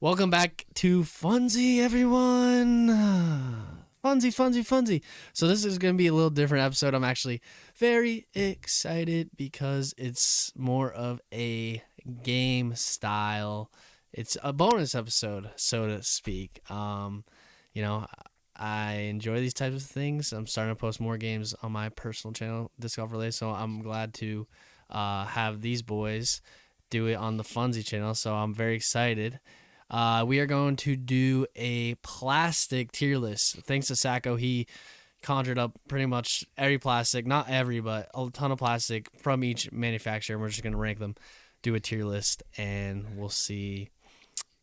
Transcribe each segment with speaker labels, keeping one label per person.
Speaker 1: Welcome back to Funsie, everyone. Funsie. So this is going to be a little different episode. I'm actually very excited because it's more of a game style. It's a bonus episode, so to speak. You know, I enjoy these types of things. I'm starting to post more games on my personal channel, Discraft related. So I'm glad to have these boys do it on the Funsie channel. So I'm very excited. We are going to do a plastic tier list. Thanks to Sajko, he conjured up pretty much every plastic, not every, but a ton of plastic from each manufacturer. And we're just going to rank them, do a tier list, and we'll see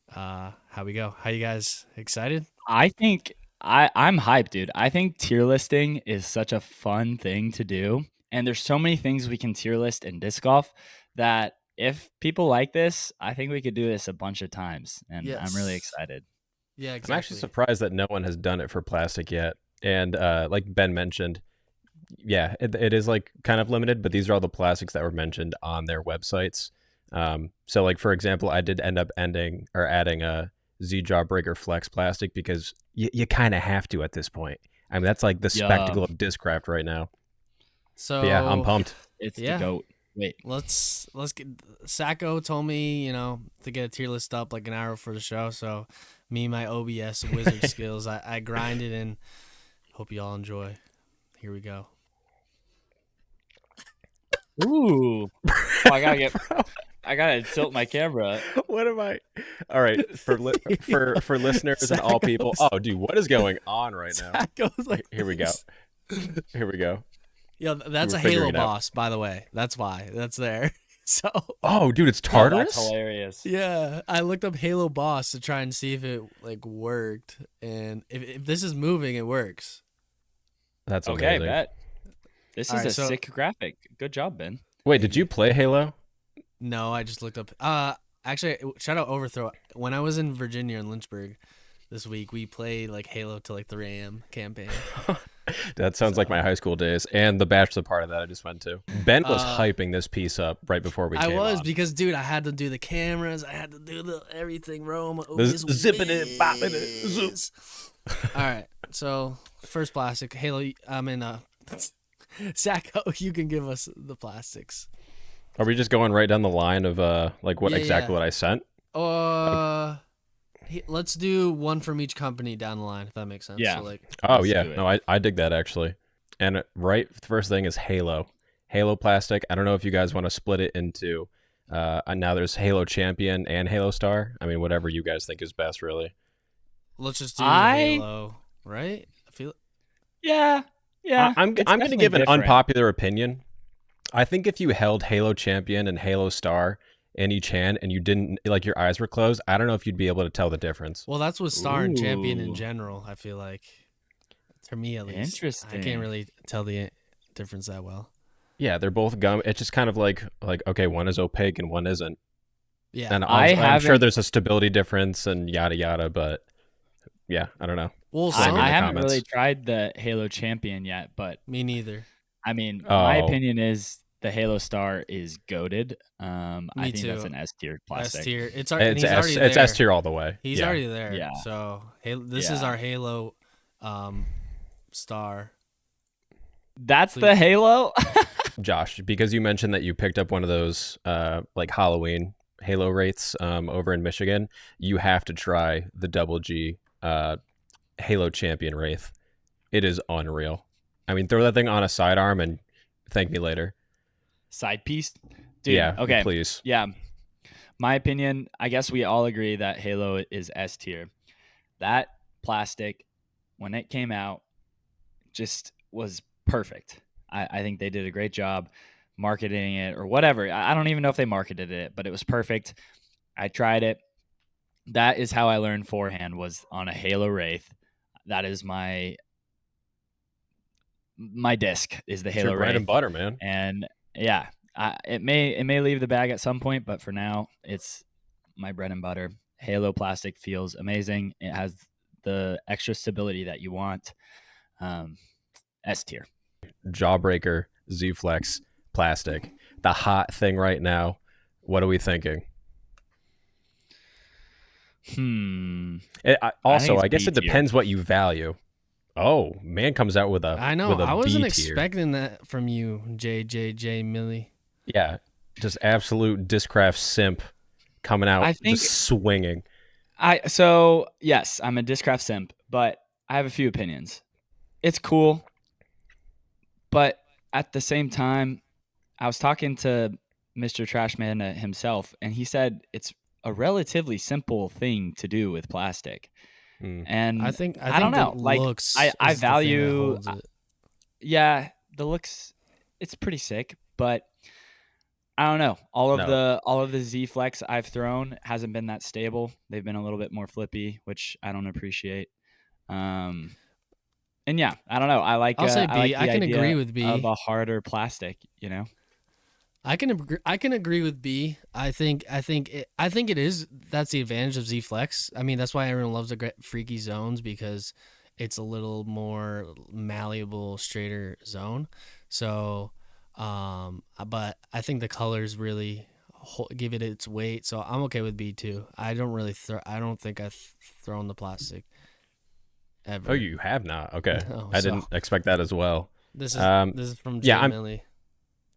Speaker 1: how we go. How you guys excited?
Speaker 2: I think I'm hyped, dude. I think tier listing is such a fun thing to do. And there's so many things we can tier list in disc golf that if people like this, I think we could do this a bunch of times. And I'm really
Speaker 1: Yes.
Speaker 2: excited.
Speaker 1: Yeah,
Speaker 3: I'm actually
Speaker 1: exactly.
Speaker 3: surprised that no one has done it for plastic yet. And like Ben mentioned, yeah, it is like kind of limited, but these are all the plastics that were mentioned on their websites. So like for example, I did end up adding a Z Jawbreaker Flex plastic because you kind of have to at this point. I mean, that's like the
Speaker 2: Yeah,
Speaker 3: spectacle of Discraft right now. But yeah, I'm
Speaker 1: So
Speaker 3: pumped.
Speaker 2: it's the
Speaker 1: yeah,
Speaker 2: GOAT. Wait,
Speaker 1: let's get. Sacco told me to get a tier list up like an hour for the show. So me, my OBS wizard skills, I grinded and hope you all enjoy. Here we go.
Speaker 2: ooh. Oh, I gotta tilt my camera.
Speaker 3: What am I? All right, for listeners and all people. Oh, dude, what is going on right now?
Speaker 1: Sacco's like
Speaker 3: Here we go.
Speaker 1: this.
Speaker 3: Here we go.
Speaker 1: Yeah, that's
Speaker 3: We're
Speaker 1: a Halo
Speaker 3: figuring it out.
Speaker 1: boss, by the way. That's why that's there. So
Speaker 3: Oh, dude, it's
Speaker 2: Oh, that's
Speaker 3: Tartarus?
Speaker 2: hilarious.
Speaker 1: yeah, I looked up Halo boss to try and see if it like worked, and if this is moving, it works.
Speaker 3: That's
Speaker 2: Okay,
Speaker 3: amazing.
Speaker 2: bet. This
Speaker 1: All
Speaker 2: is
Speaker 1: right,
Speaker 2: a
Speaker 1: so
Speaker 2: sick graphic. Good job, Ben.
Speaker 3: Wait,
Speaker 1: thank
Speaker 3: did you
Speaker 1: you.
Speaker 3: play Halo?
Speaker 1: No, I just looked up. Actually, shout out Overthrow. When I was in Virginia in Lynchburg this week, we played like Halo till like 3 a.m. campaign.
Speaker 3: That sounds like
Speaker 1: So,
Speaker 3: my high school days and the bachelor party that I just went to. Ben was
Speaker 1: uh,
Speaker 3: hyping this piece up right before we
Speaker 1: I
Speaker 3: came
Speaker 1: was
Speaker 3: on.
Speaker 1: because dude, I had to do the cameras, I had to do the everything, bro. I'm an
Speaker 3: The
Speaker 1: OBS
Speaker 3: zipping it, bopping it, zoop.
Speaker 1: whiz. All right, so first plastic Halo. I'm in Sacco. You can give us the plastics.
Speaker 3: Are we just going right down the line of like what
Speaker 1: Yeah,
Speaker 3: exactly
Speaker 1: yeah.
Speaker 3: what I sent?
Speaker 1: Let's do one from each company down the line, if that makes sense.
Speaker 2: Yeah.
Speaker 1: So like,
Speaker 3: Oh
Speaker 2: Let's
Speaker 3: yeah,
Speaker 2: do it.
Speaker 3: no, I dig that actually. And right, the first thing is Halo. Halo plastic. I don't know if you guys want to split it into. Now there's Halo Champion and Halo Star. I mean, whatever you guys think is best, really.
Speaker 1: let's just do
Speaker 2: I
Speaker 1: Halo, right? I feel
Speaker 2: Yeah, yeah.
Speaker 3: I'm
Speaker 2: It's
Speaker 3: I'm going to
Speaker 2: definitely
Speaker 3: give an
Speaker 2: different.
Speaker 3: unpopular opinion. I think if you held Halo Champion and Halo Star in each hand and you didn't like your eyes were closed, I don't know if you'd be able to tell the difference.
Speaker 1: well. That's with Star and Champion in
Speaker 2: Ooh,
Speaker 1: general. I feel like, for me at least, I can't
Speaker 2: interesting.
Speaker 1: really tell the difference that well.
Speaker 3: Yeah, they're both gum. It's just kind of like okay, one is opaque and one isn't.
Speaker 1: Yeah.
Speaker 3: And
Speaker 2: I
Speaker 3: I'm sure
Speaker 2: haven't
Speaker 3: there's a stability difference and yada yada, but yeah, I don't know.
Speaker 1: Well,
Speaker 3: Slay me in
Speaker 2: I
Speaker 3: the
Speaker 1: some.
Speaker 2: haven't really
Speaker 3: comments.
Speaker 2: tried the Halo Champion yet, but
Speaker 1: Me neither.
Speaker 2: I mean, my
Speaker 3: Oh,
Speaker 2: opinion is the Halo Star is goated. I
Speaker 1: Me
Speaker 2: think that's
Speaker 1: too.
Speaker 2: an S tier
Speaker 1: S
Speaker 2: plastic.
Speaker 1: tier. And
Speaker 3: it's
Speaker 1: he's already
Speaker 3: It's
Speaker 1: there.
Speaker 3: S tier all the way.
Speaker 1: He's
Speaker 3: Yeah.
Speaker 1: already there.
Speaker 2: Yeah,
Speaker 1: So this is
Speaker 2: yeah.
Speaker 1: our Halo, Star.
Speaker 2: That's the
Speaker 1: Please.
Speaker 2: Halo.
Speaker 3: Josh, because you mentioned that you picked up one of those like Halloween Halo rates over in Michigan, you have to try the Double G Halo Champion Wraith. It is unreal. I mean, throw that thing on a sidearm and thank me later.
Speaker 2: Side piece, dude.
Speaker 3: Yeah,
Speaker 2: Okay,
Speaker 3: please.
Speaker 2: yeah. My opinion. I guess we all agree that Halo is S tier. That plastic, when it came out, just was perfect. I think they did a great job marketing it or whatever. I don't even know if they marketed it, but it was perfect. I tried it. That is how I learned forehand was on a Halo Wraith. That is my disc is the
Speaker 3: It's
Speaker 2: Halo
Speaker 3: your bread and
Speaker 2: Wraith.
Speaker 3: butter, man.
Speaker 2: And yeah, it may leave the bag at some point, but for now, it's my bread and butter. Halo plastic feels amazing. It has the extra stability that you want. S tier.
Speaker 3: Jawbreaker Z Flex plastic. The hot thing right now. What are we thinking?
Speaker 2: think it's
Speaker 3: I guess
Speaker 2: B
Speaker 3: it
Speaker 2: tier.
Speaker 3: depends what you value. Oh, man comes out with a
Speaker 1: I know.
Speaker 3: with a
Speaker 1: I
Speaker 3: B
Speaker 1: wasn't
Speaker 3: tier.
Speaker 1: expecting that from you, JJJ Millie.
Speaker 3: Yeah, just absolute Discraft simp coming out
Speaker 2: I think
Speaker 3: just swinging.
Speaker 2: so yes, I'm a Discraft simp, but I have a few opinions. It's cool, but at the same time, I was talking to Mr. Trashman himself, and he said it's a relatively simple thing to do with plastic.
Speaker 3: Mm.
Speaker 1: I
Speaker 2: And
Speaker 1: think
Speaker 2: I don't
Speaker 1: the
Speaker 2: know. Like
Speaker 1: looks
Speaker 2: I
Speaker 1: is the thing that
Speaker 2: value
Speaker 1: holds it.
Speaker 2: yeah, the looks it's pretty sick, but I don't know.
Speaker 3: No,
Speaker 2: All of the Z Flex I've thrown hasn't been that stable. They've been a little bit more flippy, which I don't appreciate. Um and yeah, I don't know.
Speaker 1: I'll say
Speaker 2: I like
Speaker 1: B. I
Speaker 2: the
Speaker 1: can agree
Speaker 2: idea
Speaker 1: with
Speaker 2: of
Speaker 1: B.
Speaker 2: a harder plastic, you know.
Speaker 1: I can agree with B. I think it is. That's the advantage of Z Flex. I mean, that's why everyone loves the freaky zones, because it's a little more malleable, straighter zone. So, but I think the colors really give it its weight. So I'm okay with B too. I don't really I don't think I've thrown the plastic ever.
Speaker 3: oh, you have not. Okay,
Speaker 1: No,
Speaker 3: I
Speaker 1: so
Speaker 3: didn't expect that as well.
Speaker 1: this
Speaker 3: Um,
Speaker 1: is from
Speaker 3: yeah,
Speaker 1: Jay Millie.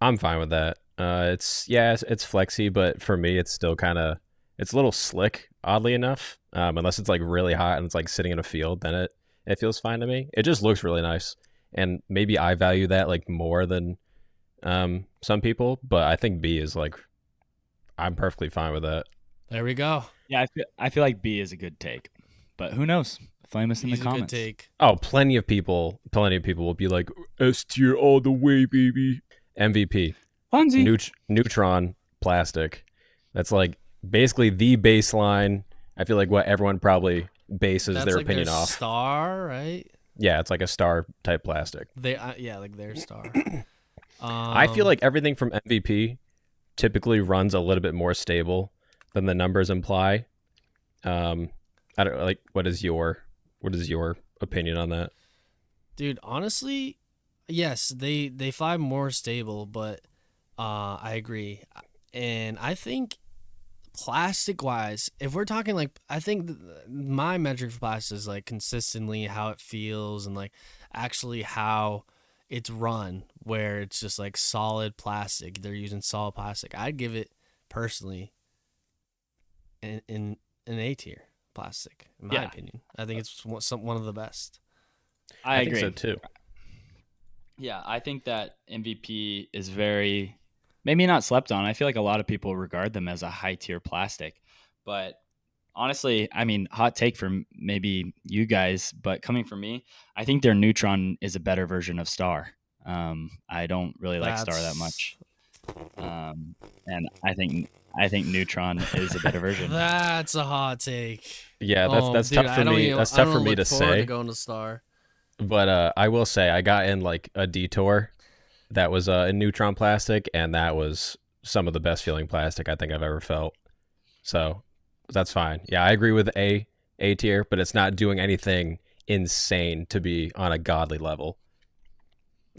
Speaker 3: I'm fine with that. It's flexy, but for me, it's still kind of it's a little slick, oddly enough. Unless it's like really hot and it's like sitting in a field, then it feels fine to me. It just looks really nice, and maybe I value that like more than some people, but I think B is like I'm perfectly fine with that.
Speaker 1: There we go.
Speaker 2: Yeah, I feel like B is a good take. But who knows? Flame us in the
Speaker 1: He's a good
Speaker 2: comments.
Speaker 1: take.
Speaker 3: Oh, plenty of people will be like S tier all the way, baby. MVP.
Speaker 2: Funsie.
Speaker 3: Neutron plastic. That's like basically the baseline. I feel like what everyone probably bases
Speaker 1: That's
Speaker 3: their
Speaker 1: like
Speaker 3: opinion
Speaker 1: their
Speaker 3: off.
Speaker 1: star, right?
Speaker 3: Yeah, it's like a star type plastic.
Speaker 1: They yeah, like their star.
Speaker 3: I feel like everything from MVP typically runs a little bit more stable than the numbers imply. I don't like what is your opinion on that?
Speaker 1: dude, honestly, yes, they fly more stable, but I agree. And I think plastic wise, if we're talking like, I think my metric for plastic is like consistently how it feels and like actually how it's run, where it's just like solid plastic. They're using solid plastic. I'd give it personally in an A tier plastic, in my opinion. I think it's one of the best.
Speaker 2: I agree.
Speaker 3: think so too.
Speaker 2: Yeah, I think that MVP is very maybe not slept on. I feel like a lot of people regard them as a high tier plastic, but honestly, I mean, hot take from maybe you guys, but coming from me, I think their Neutron is a better version of Star. I don't really like Star that much, and I think Neutron is a better version.
Speaker 1: That's a hot take.
Speaker 3: Yeah, that's
Speaker 1: dude,
Speaker 3: tough for me. That's tough for me to say.
Speaker 1: To going to Star.
Speaker 3: But I will say I got in like a detour that was a neutron plastic, and that was some of the best feeling plastic I think I've ever felt. So that's fine. Yeah, I agree with A tier, but it's not doing anything insane to be on a godly level.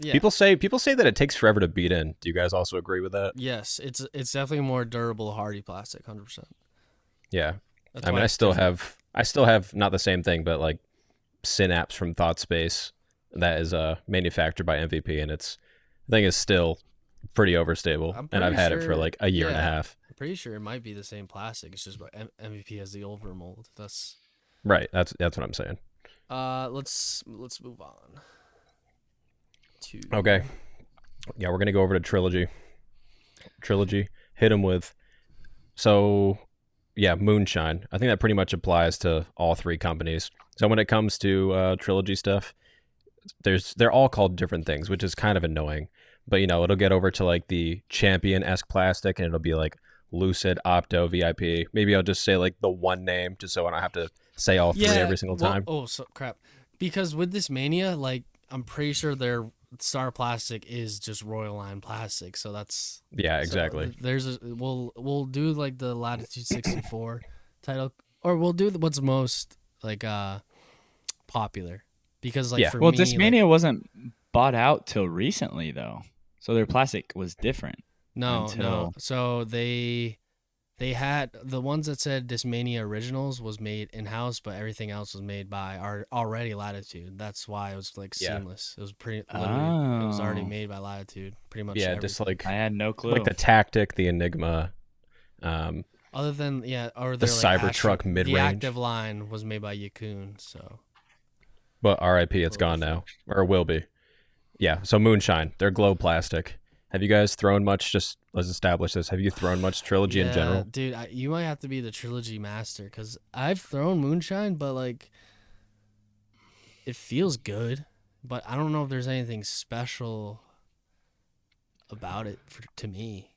Speaker 1: Yeah.
Speaker 3: People say that it takes forever to beat in. Do you guys also agree with that?
Speaker 1: Yes, it's definitely more durable, hardy plastic, 100%.
Speaker 3: Yeah.
Speaker 1: That's
Speaker 3: I mean,
Speaker 1: why
Speaker 3: I
Speaker 1: it's
Speaker 3: still
Speaker 1: different.
Speaker 3: have not the same thing, but like Synapse from Thought Space that is manufactured by MVP, and it's I think it's still pretty overstable, and I've had it for like a year and a half.
Speaker 1: I'm pretty sure it might be the same plastic. It's just MVP has the over mold. That's
Speaker 3: Right. That's what I'm saying.
Speaker 1: let's move on to
Speaker 3: Okay. Yeah, we're gonna go over to Trilogy. Hit them with. So, yeah, Moonshine. I think that pretty much applies to all three companies. So when it comes to Trilogy stuff, they're all called different things, which is kind of annoying. But it'll get over to like the Champion-esque plastic, and it'll be like Lucid, Opto, VIP. Maybe I'll just say like the one name, just so I don't have to say all three every single time.
Speaker 1: Oh, so crap. Because with this Mania, like I'm pretty sure their Star Plastic is just Royal Line plastic. So that's
Speaker 3: Yeah, exactly.
Speaker 1: So we'll do like the Latitude 64 title, or we'll do what's most like popular, because like for me,
Speaker 2: Discmania wasn't bought out till recently though, so their plastic was different.
Speaker 1: No. So they They had the ones that said Discmania Originals was made in house, but everything else was made by our already Latitude. That's why it was like
Speaker 3: Yeah.
Speaker 1: seamless. It was pretty literally. It was already
Speaker 2: Oh,
Speaker 1: made by Latitude. Pretty much
Speaker 3: Yeah, just
Speaker 1: everything.
Speaker 2: I had no clue.
Speaker 3: like the Tactic, the Enigma, um,
Speaker 1: Other than or
Speaker 3: the
Speaker 1: their like
Speaker 3: Cybertruck
Speaker 1: the
Speaker 3: mid-range.
Speaker 1: active line was made by Yakun. So
Speaker 3: But RIP, it's gone now, or will be. Yeah. So Moonshine, they're glow plastic. Have you guys thrown much? Just let's establish this. Have you thrown much Trilogy in general?
Speaker 1: dude, you might have to be the Trilogy master because I've thrown Moonshine, but like it feels good, but I don't know if there's anything special about it to me.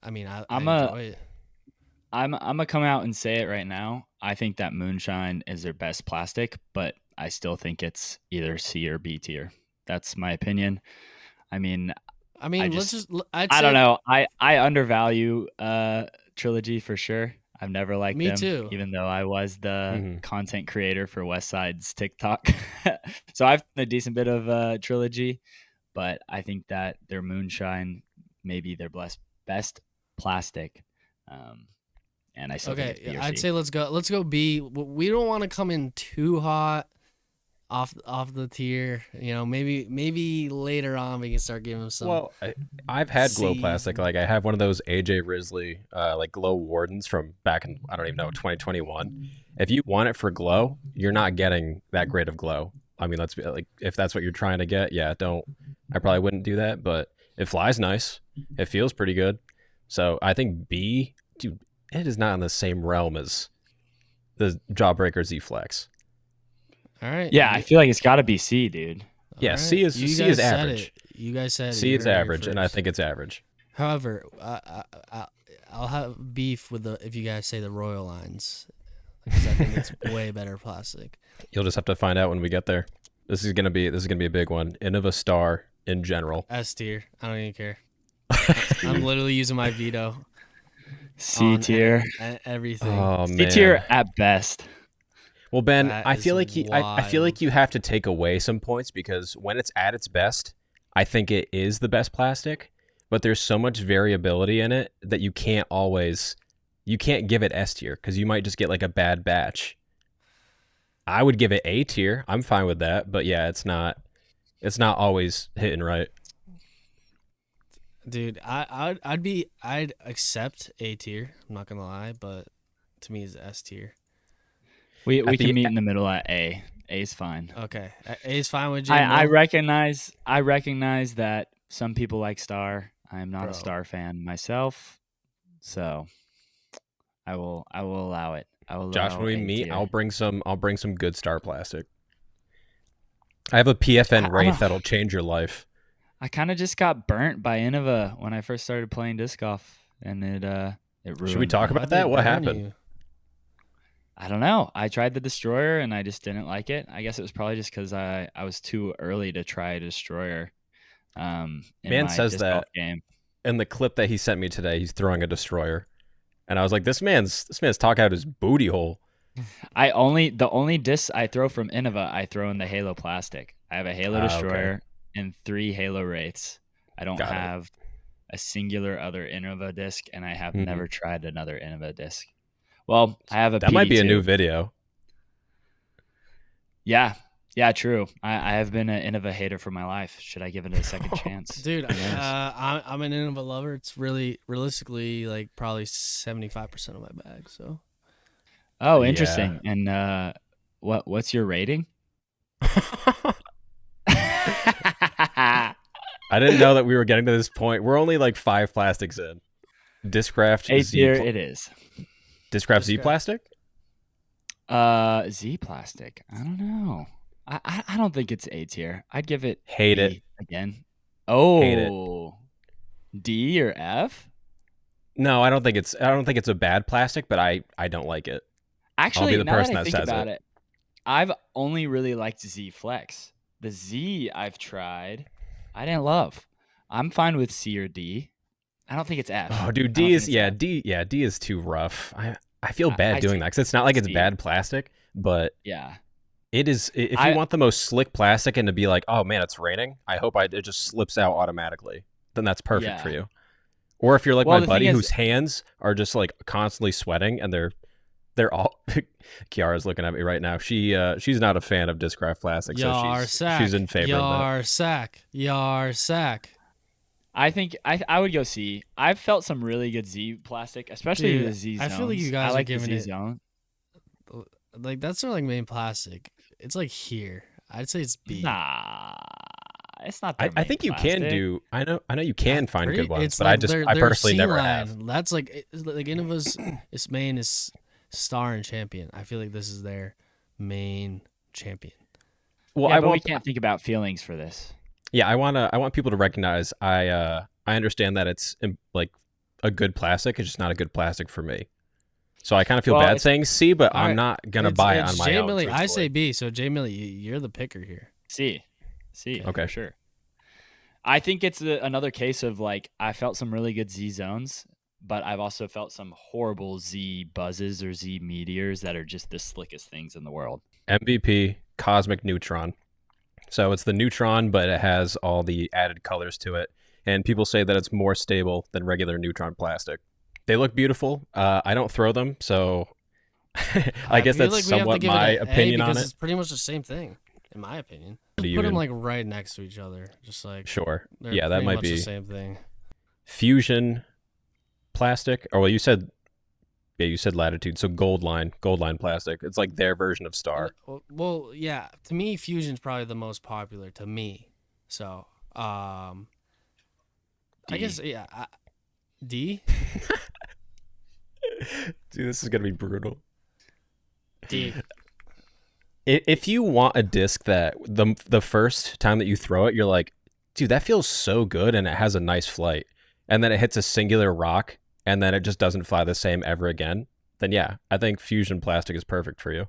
Speaker 1: I mean, I
Speaker 2: I'm
Speaker 1: enjoy it.
Speaker 2: I'm gonna come out and say it right now. I think that Moonshine is their best plastic, but I still think it's either C or B tier. That's my opinion. I mean,
Speaker 1: I mean, I'd
Speaker 2: I
Speaker 1: say
Speaker 2: don't know. I undervalue Trilogy for sure. I've never liked
Speaker 1: Me
Speaker 2: them,
Speaker 1: too.
Speaker 2: even though I was the
Speaker 3: Mhm.
Speaker 2: content creator for West Side's TikTok. So I've done a decent bit of Trilogy, but I think that their Moonshine may be their best plastic. And I still think it's
Speaker 1: okay.
Speaker 2: B or
Speaker 1: I'd
Speaker 2: C.
Speaker 1: say let's go B. We don't want to come in too hot off the tier. You know, maybe later on we can start giving them some.
Speaker 3: Well, I've had glow
Speaker 1: C.
Speaker 3: plastic. Like I have one of those AJ Risley like glow wardens from back in I don't even know 2021. If you want it for glow, you're not getting that great of glow. I mean, let's be like if that's what you're trying to get, yeah, don't. I probably wouldn't do that, but it flies nice. It feels pretty good. So I think B, dude, it is not in the same realm as the Jawbreaker Z Flex.
Speaker 1: All right.
Speaker 2: Yeah, I feel like it's got to be C, dude.
Speaker 3: Yeah,
Speaker 1: All
Speaker 3: C is
Speaker 1: You
Speaker 3: C
Speaker 1: guys
Speaker 3: is
Speaker 1: said
Speaker 3: average.
Speaker 1: it. You guys said
Speaker 3: C
Speaker 1: it.
Speaker 3: is average, and I think it's average.
Speaker 1: However, I'll have beef with if you guys say the Royal lines because I think it's way better plastic.
Speaker 3: You'll just have to find out when we get there. This is gonna be a big one. Innova Star in general.
Speaker 1: S tier. I don't even care. I'm literally using my veto.
Speaker 2: C tier.
Speaker 1: Everything.
Speaker 3: Oh
Speaker 2: C
Speaker 3: man.
Speaker 2: tier at best.
Speaker 3: Well, Ben,
Speaker 1: That
Speaker 3: I
Speaker 1: is
Speaker 3: feel like I feel like
Speaker 1: wild.
Speaker 3: you have to take away some points because when it's at its best, I think it is the best plastic. But there's so much variability in it that you can't give it S tier because you might just get like a bad batch. I would give it A tier. I'm fine with that, but yeah, it's not always hitting right.
Speaker 1: Dude, I'd accept A tier. I'm not gonna lie, but to me it's S tier.
Speaker 2: We
Speaker 3: At
Speaker 2: can
Speaker 3: the-
Speaker 2: meet in the middle at A. A's fine.
Speaker 1: Okay, A is fine with Jim.
Speaker 2: I recognize that some people like Star. I am not
Speaker 1: Bro.
Speaker 2: a Star fan myself, so I will allow it. I will
Speaker 3: Josh,
Speaker 2: allow
Speaker 3: when we
Speaker 2: A
Speaker 3: meet,
Speaker 2: tier.
Speaker 3: I'll bring some good Star plastic. I have a PFN
Speaker 2: I'm
Speaker 3: Wraith that'll change your life.
Speaker 2: I kind of just got burnt by Innova when I first started playing disc golf, and it ruined.
Speaker 3: Should we talk
Speaker 2: me.
Speaker 3: about that? What happened?
Speaker 2: I don't know. I tried the Destroyer and I just didn't like it. I guess it was probably just because I was too early to try a Destroyer. In
Speaker 3: Man
Speaker 2: my
Speaker 3: says
Speaker 2: disc golf
Speaker 3: that
Speaker 2: game.
Speaker 3: in the clip that he sent me today, he's throwing a destroyer, and I was like, this man's talking out his booty hole.
Speaker 2: The only discs I throw from Innova, I throw in the Halo plastic. I have a Halo Destroyer and 3 Halo Wraiths. I don't
Speaker 3: Got it.
Speaker 2: have a singular other Innova disc, and I have never tried another Innova disc. Well, I have a
Speaker 3: That might be a
Speaker 2: PD2.
Speaker 3: new video.
Speaker 2: Yeah, true. I have been an Innova hater for my life. Should I give it a second chance?
Speaker 1: Dude, I'm an Innova lover. It's really realistically like probably 75% of my bag. So.
Speaker 2: Oh, interesting. And what's your rating?
Speaker 3: I didn't know that we were getting to this point. We're only like 5 plastics in. Discraft
Speaker 2: A
Speaker 3: Z.
Speaker 2: tier it is.
Speaker 3: Discraft Z plastic?
Speaker 2: Z plastic. I don't know. I don't think it's A tier. I'd give it
Speaker 3: Hate
Speaker 2: B
Speaker 3: it.
Speaker 2: again.
Speaker 3: Hate it.
Speaker 2: Oh, D or F?
Speaker 3: No, I don't think it's a bad plastic, but I don't like it.
Speaker 2: Actually,
Speaker 3: the
Speaker 2: now
Speaker 3: person
Speaker 2: that I
Speaker 3: that
Speaker 2: think
Speaker 3: says
Speaker 2: about
Speaker 3: it.
Speaker 2: it, I've only really liked Z Flex. The Z I've tried, I didn't love. I'm fine with C or D. I don't think it's F.
Speaker 3: Oh, dude, D is too rough. I feel bad doing that because it's not like it's
Speaker 2: C.
Speaker 3: bad plastic, but
Speaker 2: Yeah.
Speaker 3: it is. If you want the most slick plastic and to be like, oh man, it's raining. I hope it just slips out automatically. Then that's perfect for you. Or if you're like
Speaker 2: Well,
Speaker 3: my
Speaker 2: the thing
Speaker 3: buddy
Speaker 2: is,
Speaker 3: whose hands are just like constantly sweating and they're all Kiara's looking at me right now. She's not a fan of Discraft plastic, so
Speaker 1: Yar
Speaker 3: she's
Speaker 1: sack.
Speaker 3: in favor of
Speaker 1: Yar sack. Yar sack.
Speaker 2: I think I would go C. I've felt some really good Z plastic, especially
Speaker 1: Dude,
Speaker 2: the Z
Speaker 1: I
Speaker 2: zones.
Speaker 1: feel like you guys
Speaker 2: I
Speaker 1: are
Speaker 2: like the
Speaker 1: giving
Speaker 2: Z
Speaker 1: it-
Speaker 2: zone.
Speaker 1: Like that's not like main plastic. It's like here. I'd say it's B.
Speaker 2: Nah, it's not.
Speaker 3: I think you can do. I know you can find good ones,
Speaker 1: It's
Speaker 3: but
Speaker 1: like
Speaker 3: I
Speaker 1: their
Speaker 3: personally
Speaker 1: C
Speaker 3: never
Speaker 1: line.
Speaker 3: have.
Speaker 1: That's like Innova's its main is star and champion. I feel like this is their main champion.
Speaker 3: Well,
Speaker 2: Yeah, but we can't think about feelings for this.
Speaker 3: Yeah, I want people to recognize I understand that it's like a good plastic. It's just not a good plastic for me. So I kind of feel
Speaker 2: Well,
Speaker 3: bad saying C, but
Speaker 1: all
Speaker 3: I'm
Speaker 1: right.
Speaker 3: not gonna buy it on my
Speaker 1: Jay
Speaker 3: own.
Speaker 1: Millie, I say
Speaker 3: truthfully.
Speaker 1: B. So Jay Millie, you're the picker here.
Speaker 2: C,
Speaker 3: Okay.
Speaker 2: for sure. I think it's another case of like I felt some really good Z zones, but I've also felt some horrible Z buzzes or Z meteors that are just the slickest things in the world.
Speaker 3: MVP Cosmic Neutron. So it's the neutron, but it has all the added colors to it, and people say that it's more stable than regular neutron plastic. They look beautiful. I don't throw them, so I guess
Speaker 1: feel
Speaker 3: that's
Speaker 1: like we have to
Speaker 3: somewhat
Speaker 1: give it
Speaker 3: my
Speaker 1: an A
Speaker 3: opinion on
Speaker 1: because
Speaker 3: it.
Speaker 1: it's pretty much the same thing, in my opinion.
Speaker 3: Do you
Speaker 1: Put them
Speaker 3: even-
Speaker 1: like right next to each other, just like
Speaker 3: Sure.
Speaker 1: they're
Speaker 3: Yeah, that
Speaker 1: pretty
Speaker 3: might
Speaker 1: much
Speaker 3: be
Speaker 1: the same thing.
Speaker 3: Fusion plastic. Or well, you said Latitude. So gold line plastic. It's like their version of Star.
Speaker 1: Well, yeah. To me, Fusion's probably the most popular. To me, so I
Speaker 2: D.
Speaker 1: guess D.
Speaker 3: Dude, this is gonna be brutal.
Speaker 1: D.
Speaker 3: If you want a disc that the first time that you throw it, you're like, dude, that feels so good and it has a nice flight, and then it hits a singular rock and then it just doesn't fly the same ever again, then yeah, I think Fusion plastic is perfect for you.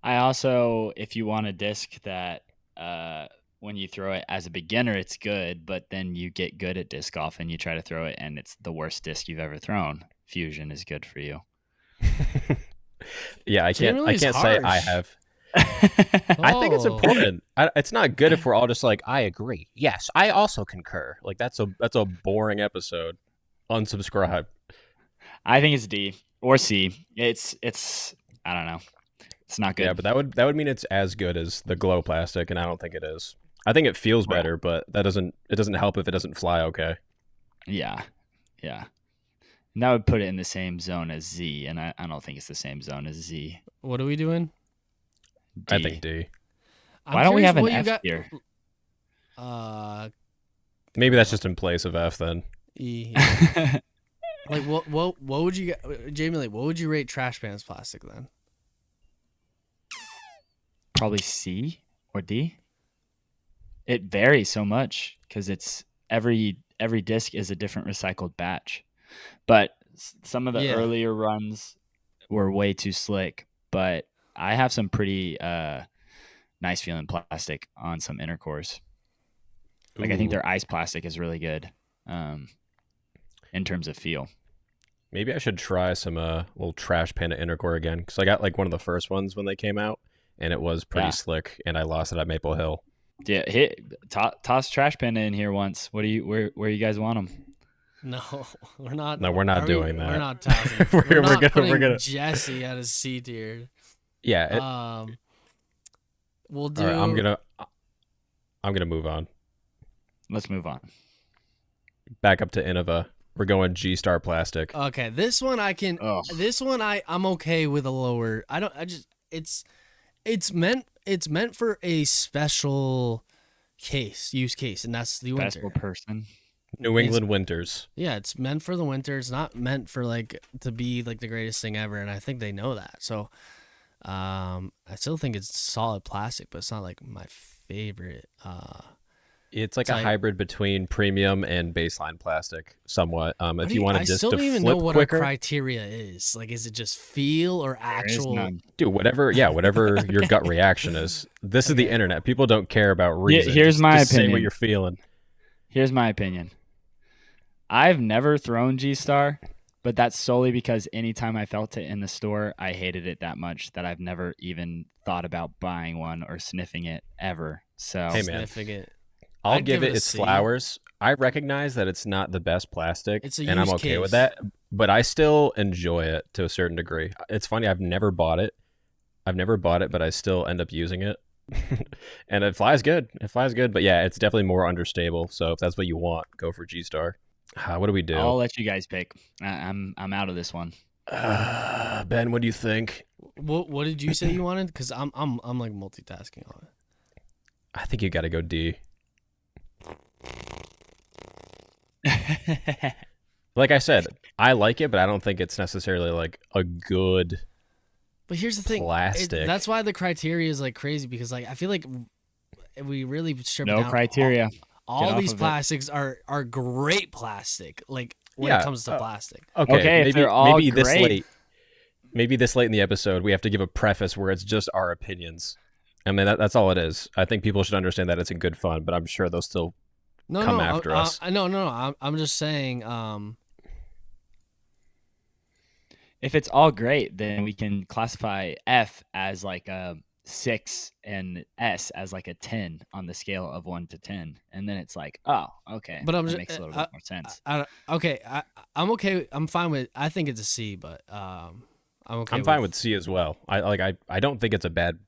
Speaker 2: I also, if you want a disc that when you throw it as a beginner, it's good, but then you get good at disc golf and you try to throw it and it's the worst disc you've ever thrown, Fusion is good for you.
Speaker 3: Yeah, I can't
Speaker 1: Millie's
Speaker 3: say I
Speaker 1: harsh.
Speaker 3: have. I think it's
Speaker 1: Oh.
Speaker 3: important. It's not good if we're all just like, I agree. Yes, I also concur. Like that's a boring episode. Unsubscribe.
Speaker 2: I think it's D or C. It's I don't know. It's not good.
Speaker 3: Yeah, but that would mean it's as good as the glow plastic, and I don't think it is. I think it feels
Speaker 2: Well-
Speaker 3: better, but it doesn't help if it doesn't fly okay.
Speaker 2: Yeah. And that would put it in the same zone as Z, and I don't think it's the same zone as Z.
Speaker 1: What are we doing?
Speaker 2: D.
Speaker 3: I think D.
Speaker 2: Why don't we have an
Speaker 1: What you
Speaker 2: F
Speaker 1: got?
Speaker 2: here?
Speaker 3: Maybe that's just in place of F then.
Speaker 1: E. Like what would you get, Jamie? Like what would you rate trash pans plastic then?
Speaker 2: Probably C or D. It varies so much because it's every disc is a different recycled batch. But some of the
Speaker 1: Yeah.
Speaker 2: earlier runs were way too slick. But I have some pretty nice feeling plastic on some inner cores. Like I think
Speaker 3: Ooh.
Speaker 2: their ice plastic is really good in terms of feel.
Speaker 3: Maybe I should try some little trash panda intercore again, because I got like one of the first ones when they came out, and it was pretty
Speaker 2: Yeah.
Speaker 3: slick, and I lost it at Maple Hill.
Speaker 2: Yeah, toss trash panda in here once. Where you guys want them?
Speaker 1: No, we're not.
Speaker 3: No, we're not
Speaker 1: are
Speaker 3: doing
Speaker 1: we,
Speaker 3: that.
Speaker 1: We're not tossing.
Speaker 3: We're
Speaker 1: we're not
Speaker 3: gonna-
Speaker 1: putting
Speaker 3: we're gonna-
Speaker 1: Jesse at a C tier.
Speaker 3: Yeah.
Speaker 1: We'll do.
Speaker 3: All right, I'm gonna move on.
Speaker 2: Let's move on.
Speaker 3: Back up to Innova. We're going G Star plastic.
Speaker 1: Okay, this one I can.
Speaker 2: Ugh.
Speaker 1: This one I'm okay with a lower. I don't. I just it's meant for a special use case, and that's the winter.
Speaker 2: Special person.
Speaker 3: New England Winters.
Speaker 1: Yeah, it's meant for the winter. It's not meant for like to be like the greatest thing ever, and I think they know that. So, I still think it's solid plastic, but it's not like my favorite.
Speaker 3: It's like
Speaker 1: It's
Speaker 3: a
Speaker 1: like-
Speaker 3: hybrid between premium and baseline plastic, somewhat. If you want
Speaker 1: I
Speaker 3: to just
Speaker 1: still
Speaker 3: to
Speaker 1: don't even
Speaker 3: flip
Speaker 1: know what
Speaker 3: quicker,
Speaker 1: our criteria is. Like, is it just feel or
Speaker 2: There is
Speaker 1: actual?
Speaker 2: none.
Speaker 3: dude, whatever your gut reaction is. This is the
Speaker 1: Okay.
Speaker 3: internet. People don't care about reason.
Speaker 2: here's
Speaker 3: Just-
Speaker 2: my
Speaker 3: just Say what
Speaker 2: opinion.
Speaker 3: you're feeling.
Speaker 2: Here's my opinion. I've never thrown G Star, but that's solely because anytime I felt it in the store, I hated it that much that I've never even thought about buying one or sniffing it ever. So
Speaker 3: Hey, man.
Speaker 1: Sniffing it.
Speaker 3: I'll
Speaker 1: I'd
Speaker 3: give
Speaker 1: give it
Speaker 3: it
Speaker 1: a
Speaker 3: its
Speaker 1: C.
Speaker 3: flowers. I recognize that it's not the best plastic,
Speaker 1: It's a
Speaker 3: and I'm
Speaker 1: use
Speaker 3: okay with
Speaker 1: case.
Speaker 3: that. But I still enjoy it to a certain degree. It's funny. I've never bought it. But I still end up using it, and it flies good. It flies good. But yeah, it's definitely more understable. So if that's what you want, go for G Star. What do we do?
Speaker 2: I'll let you guys pick. I'm out of this one.
Speaker 3: Ben, what do you think?
Speaker 1: What did you say you wanted? Because I'm like multitasking on it.
Speaker 3: I think you got to go D. Like I said, I like it, but I don't think it's necessarily like a good
Speaker 1: But here's the thing.
Speaker 3: plastic.
Speaker 1: That's why the criteria is like crazy, because like I feel like if we really strip it
Speaker 2: No
Speaker 1: down,
Speaker 2: criteria.
Speaker 1: all
Speaker 2: Get
Speaker 1: these
Speaker 2: off of it.
Speaker 1: plastics are great plastic. Like when
Speaker 3: Yeah,
Speaker 1: it comes to plastic.
Speaker 2: Okay, if they're all
Speaker 3: maybe this
Speaker 2: great.
Speaker 3: late. Maybe this late in the episode, we have to give a preface where it's just our opinions. I mean, that's all it is. I think people should understand that it's in good fun, but I'm sure they'll still come after us.
Speaker 1: No. I'm just saying.
Speaker 2: If it's all great, then we can classify F as like a 6 and S as like a 10 on the scale of 1 to 10, and then it's like, oh, okay,
Speaker 1: But I'm
Speaker 2: that
Speaker 1: just
Speaker 2: makes a little bit more sense.
Speaker 1: okay. I'm okay. I'm fine with. I think it's a C, but I'm okay.
Speaker 3: I'm fine with C as well. I don't think it's a bad.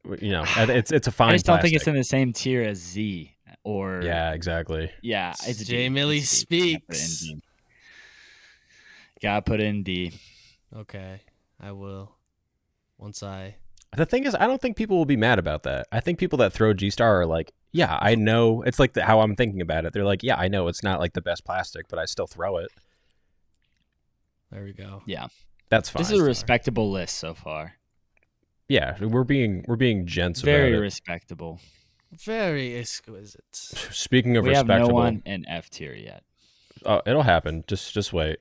Speaker 3: It's a fine.
Speaker 2: I just don't
Speaker 3: plastic.
Speaker 2: think it's in the same tier as Z or
Speaker 3: Yeah, exactly.
Speaker 2: yeah. It's a D.
Speaker 1: J Millie
Speaker 2: It's a D.
Speaker 1: speaks.
Speaker 2: Gotta put it in D.
Speaker 1: Okay, I will. Once I.
Speaker 3: The thing is, I don't think people will be mad about that. I think people that throw G Star are like, yeah, I know. It's like how I'm thinking about it. They're like, yeah, I know it's not like the best plastic, but I still throw it.
Speaker 1: There we go.
Speaker 2: Yeah,
Speaker 3: that's fine.
Speaker 2: This is a respectable list so far.
Speaker 3: Yeah, we're being gents
Speaker 2: Very
Speaker 3: about it.
Speaker 2: respectable.
Speaker 1: Very exquisite.
Speaker 3: Speaking of
Speaker 2: we have
Speaker 3: respectable,
Speaker 2: no one in F tier yet.
Speaker 3: Oh, it'll happen. Just wait.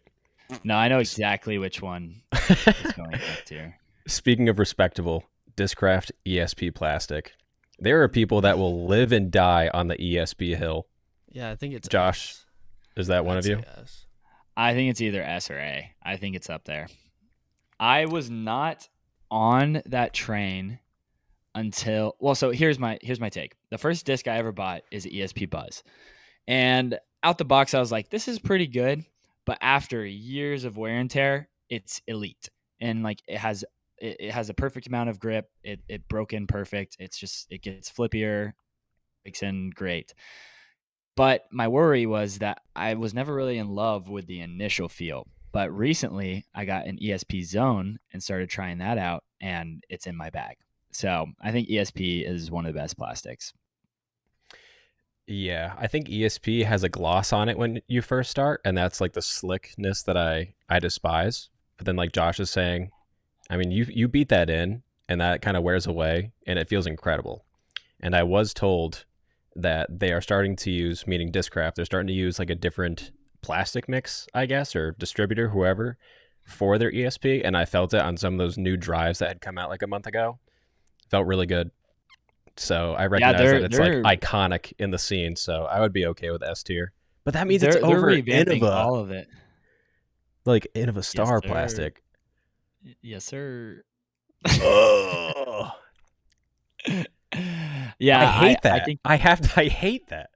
Speaker 2: No, I know exactly which one is going F tier.
Speaker 3: Speaking of respectable, Discraft ESP plastic. There are people that will live and die on the ESP hill.
Speaker 1: Yeah, I think it's
Speaker 3: Josh.
Speaker 1: S.
Speaker 3: Is that one of you?
Speaker 1: S.
Speaker 2: I think it's either S or A. I think it's up there. I was not on that train until so here's my take. The first disc I ever bought is ESP Buzz. And out the box I was like, this is pretty good, but after years of wear and tear, it's elite. And like it has a perfect amount of grip. It broke in perfect. It gets flippier, breaks in great. But my worry was that I was never really in love with the initial feel. But recently, I got an ESP Zone and started trying that out, and it's in my bag. So I think ESP is one of the best plastics.
Speaker 3: Yeah, I think ESP has a gloss on it when you first start, and that's like the slickness that I despise. But then, like Josh is saying, I mean, you beat that in, and that kind of wears away, and it feels incredible. And I was told that they are starting to use, meaning Discraft, they're starting to use like a different plastic mix, I guess, or distributor, whoever, for their ESP. And I felt it on some of those new drives that had come out like a month ago. Felt really good. So I recognize that it's like iconic in the scene. So I would be okay with S tier. But that means it's over Innova.
Speaker 2: All of it.
Speaker 3: Like Innova Star plastic.
Speaker 2: Yes, sir.
Speaker 3: Oh.
Speaker 2: Yeah,
Speaker 3: I hate that.
Speaker 2: I think
Speaker 3: I hate that.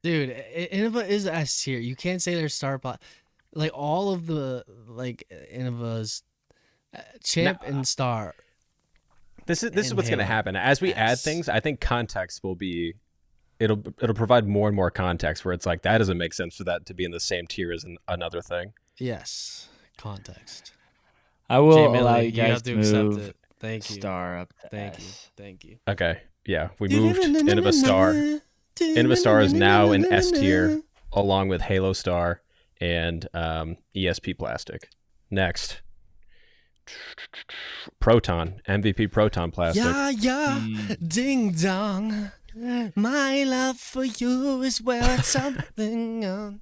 Speaker 1: Dude, Innova is S tier. You can't say they're star pot. Like all of the like Innova's champ and star.
Speaker 3: This is what's going to happen as we add things. I think context will be. It'll provide more and more context where it's like that doesn't make sense for that to be in the same tier as another thing.
Speaker 1: Yes, context.
Speaker 2: I will
Speaker 1: J-Millie,
Speaker 2: allow you guys
Speaker 1: have to
Speaker 2: move
Speaker 1: accept it. Thank you.
Speaker 2: Star up to
Speaker 1: Thank
Speaker 2: S.
Speaker 1: you. Thank you.
Speaker 3: Okay, yeah, we moved Innova Star. Innova Star is now in S tier, along with Halo Star and ESP plastic. Next, Proton, MVP Proton plastic.
Speaker 1: Yeah, ding dong. My love for you is where it's something on.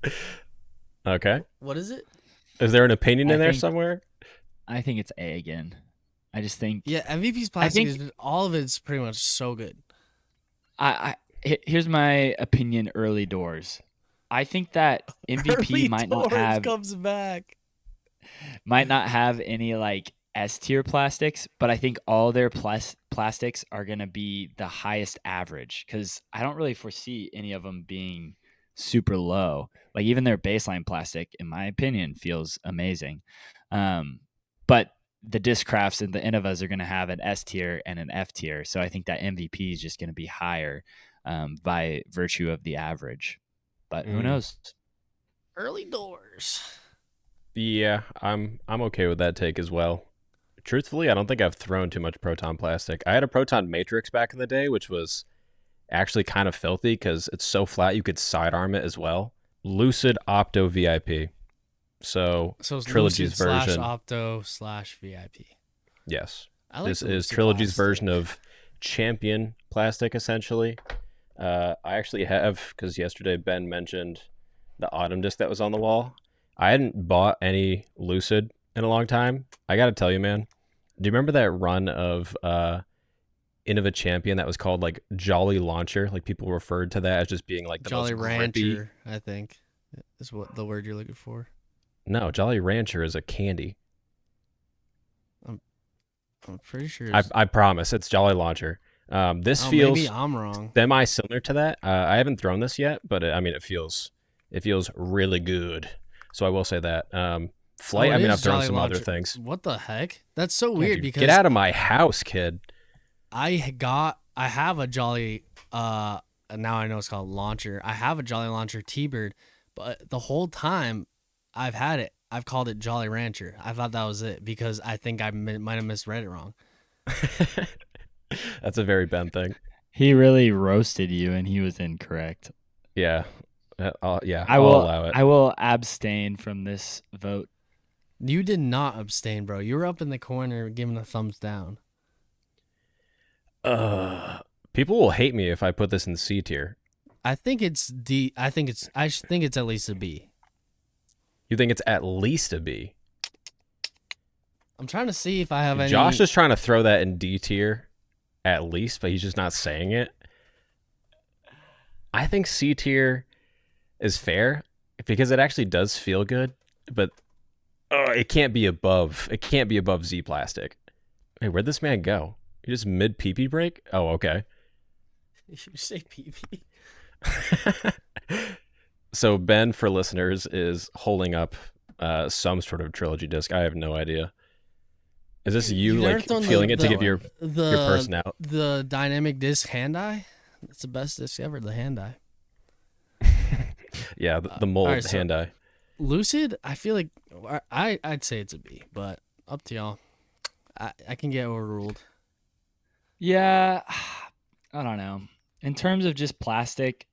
Speaker 3: Okay.
Speaker 1: What is it?
Speaker 3: Is there an opinion in there somewhere?
Speaker 2: I think it's A again. I just think
Speaker 1: MVP's plastic is all of it's pretty much so good.
Speaker 2: Here's my opinion. Early doors. I think that MVP
Speaker 1: Early
Speaker 2: might
Speaker 1: doors
Speaker 2: not have
Speaker 1: comes back.
Speaker 2: might not have any like S tier plastics, but I think all their plastics are going to be the highest average because I don't really foresee any of them being super low. Like even their baseline plastic, in my opinion, feels amazing. But the Discrafts and the Innovas are going to have an S tier and an F tier. So I think that MVP is just going to be higher by virtue of the average. But who knows?
Speaker 1: Early doors.
Speaker 3: Yeah, I'm okay with that take as well. Truthfully, I don't think I've thrown too much proton plastic. I had a proton matrix back in the day, which was actually kind of filthy because it's so flat you could sidearm it as well. Lucid Opto VIP. So
Speaker 1: it's
Speaker 3: Trilogy's
Speaker 1: Lucid
Speaker 3: version.
Speaker 1: /Opto/VIP.
Speaker 3: Yes.
Speaker 1: I like
Speaker 3: This
Speaker 1: the
Speaker 3: is
Speaker 1: Lucid
Speaker 3: Trilogy's
Speaker 1: plastic.
Speaker 3: version of Champion plastic, essentially. I actually have, because yesterday Ben mentioned the Autumn disc that was on the wall. I hadn't bought any Lucid in a long time. I got to tell you, man. Do you remember that run of Innova Champion that was called like Jolly Launcher? Like people referred to that as just being like the
Speaker 1: Jolly
Speaker 3: most grippy.
Speaker 1: Rancher, I think, is what the word you're looking for.
Speaker 3: No, Jolly Rancher is a candy.
Speaker 1: I'm pretty sure.
Speaker 3: I promise it's Jolly Launcher. This feels
Speaker 1: maybe I'm wrong.
Speaker 3: semi-similar to that. I haven't thrown this yet, but it feels really good. So I will say that. Flight. I mean, I've thrown
Speaker 1: Jolly
Speaker 3: some
Speaker 1: Launcher.
Speaker 3: other things.
Speaker 1: What the heck? That's so weird because
Speaker 3: get out of my house, kid.
Speaker 1: I have a Jolly. Now I know it's called Launcher. I have a Jolly Launcher T-Bird, but the whole time I've had it, I've called it Jolly Rancher. I thought that was it because I think I might have misread it wrong.
Speaker 3: That's a very Ben thing.
Speaker 2: He really roasted you, and he was incorrect.
Speaker 3: Yeah, I'll
Speaker 2: will
Speaker 3: allow it.
Speaker 2: I will abstain from this vote.
Speaker 1: You did not abstain, bro. You were up in the corner giving a thumbs down.
Speaker 3: People will hate me if I put this in C tier.
Speaker 1: I think it's D. I think it's at least a B.
Speaker 3: You think it's at least a B?
Speaker 1: I'm trying to see if I have any.
Speaker 3: Josh is trying to throw that in D tier, at least, but he's just not saying it. I think C tier is fair because it actually does feel good, but it can't be above. It can't be above Z plastic. Hey, where'd this man go? You just mid pee break? Oh, okay.
Speaker 1: You say pee.
Speaker 3: So Ben, for listeners, is holding up some sort of Trilogy disc. I have no idea. Is this you like feeling it to give your person out?
Speaker 1: The dynamic disc hand eye? It's the best disc ever, the hand eye.
Speaker 3: Yeah, the mold
Speaker 1: right, so
Speaker 3: hand eye.
Speaker 1: Lucid, I feel like I'd say it's a B, but up to y'all. I can get overruled.
Speaker 2: Yeah, I don't know. In terms of just plastic,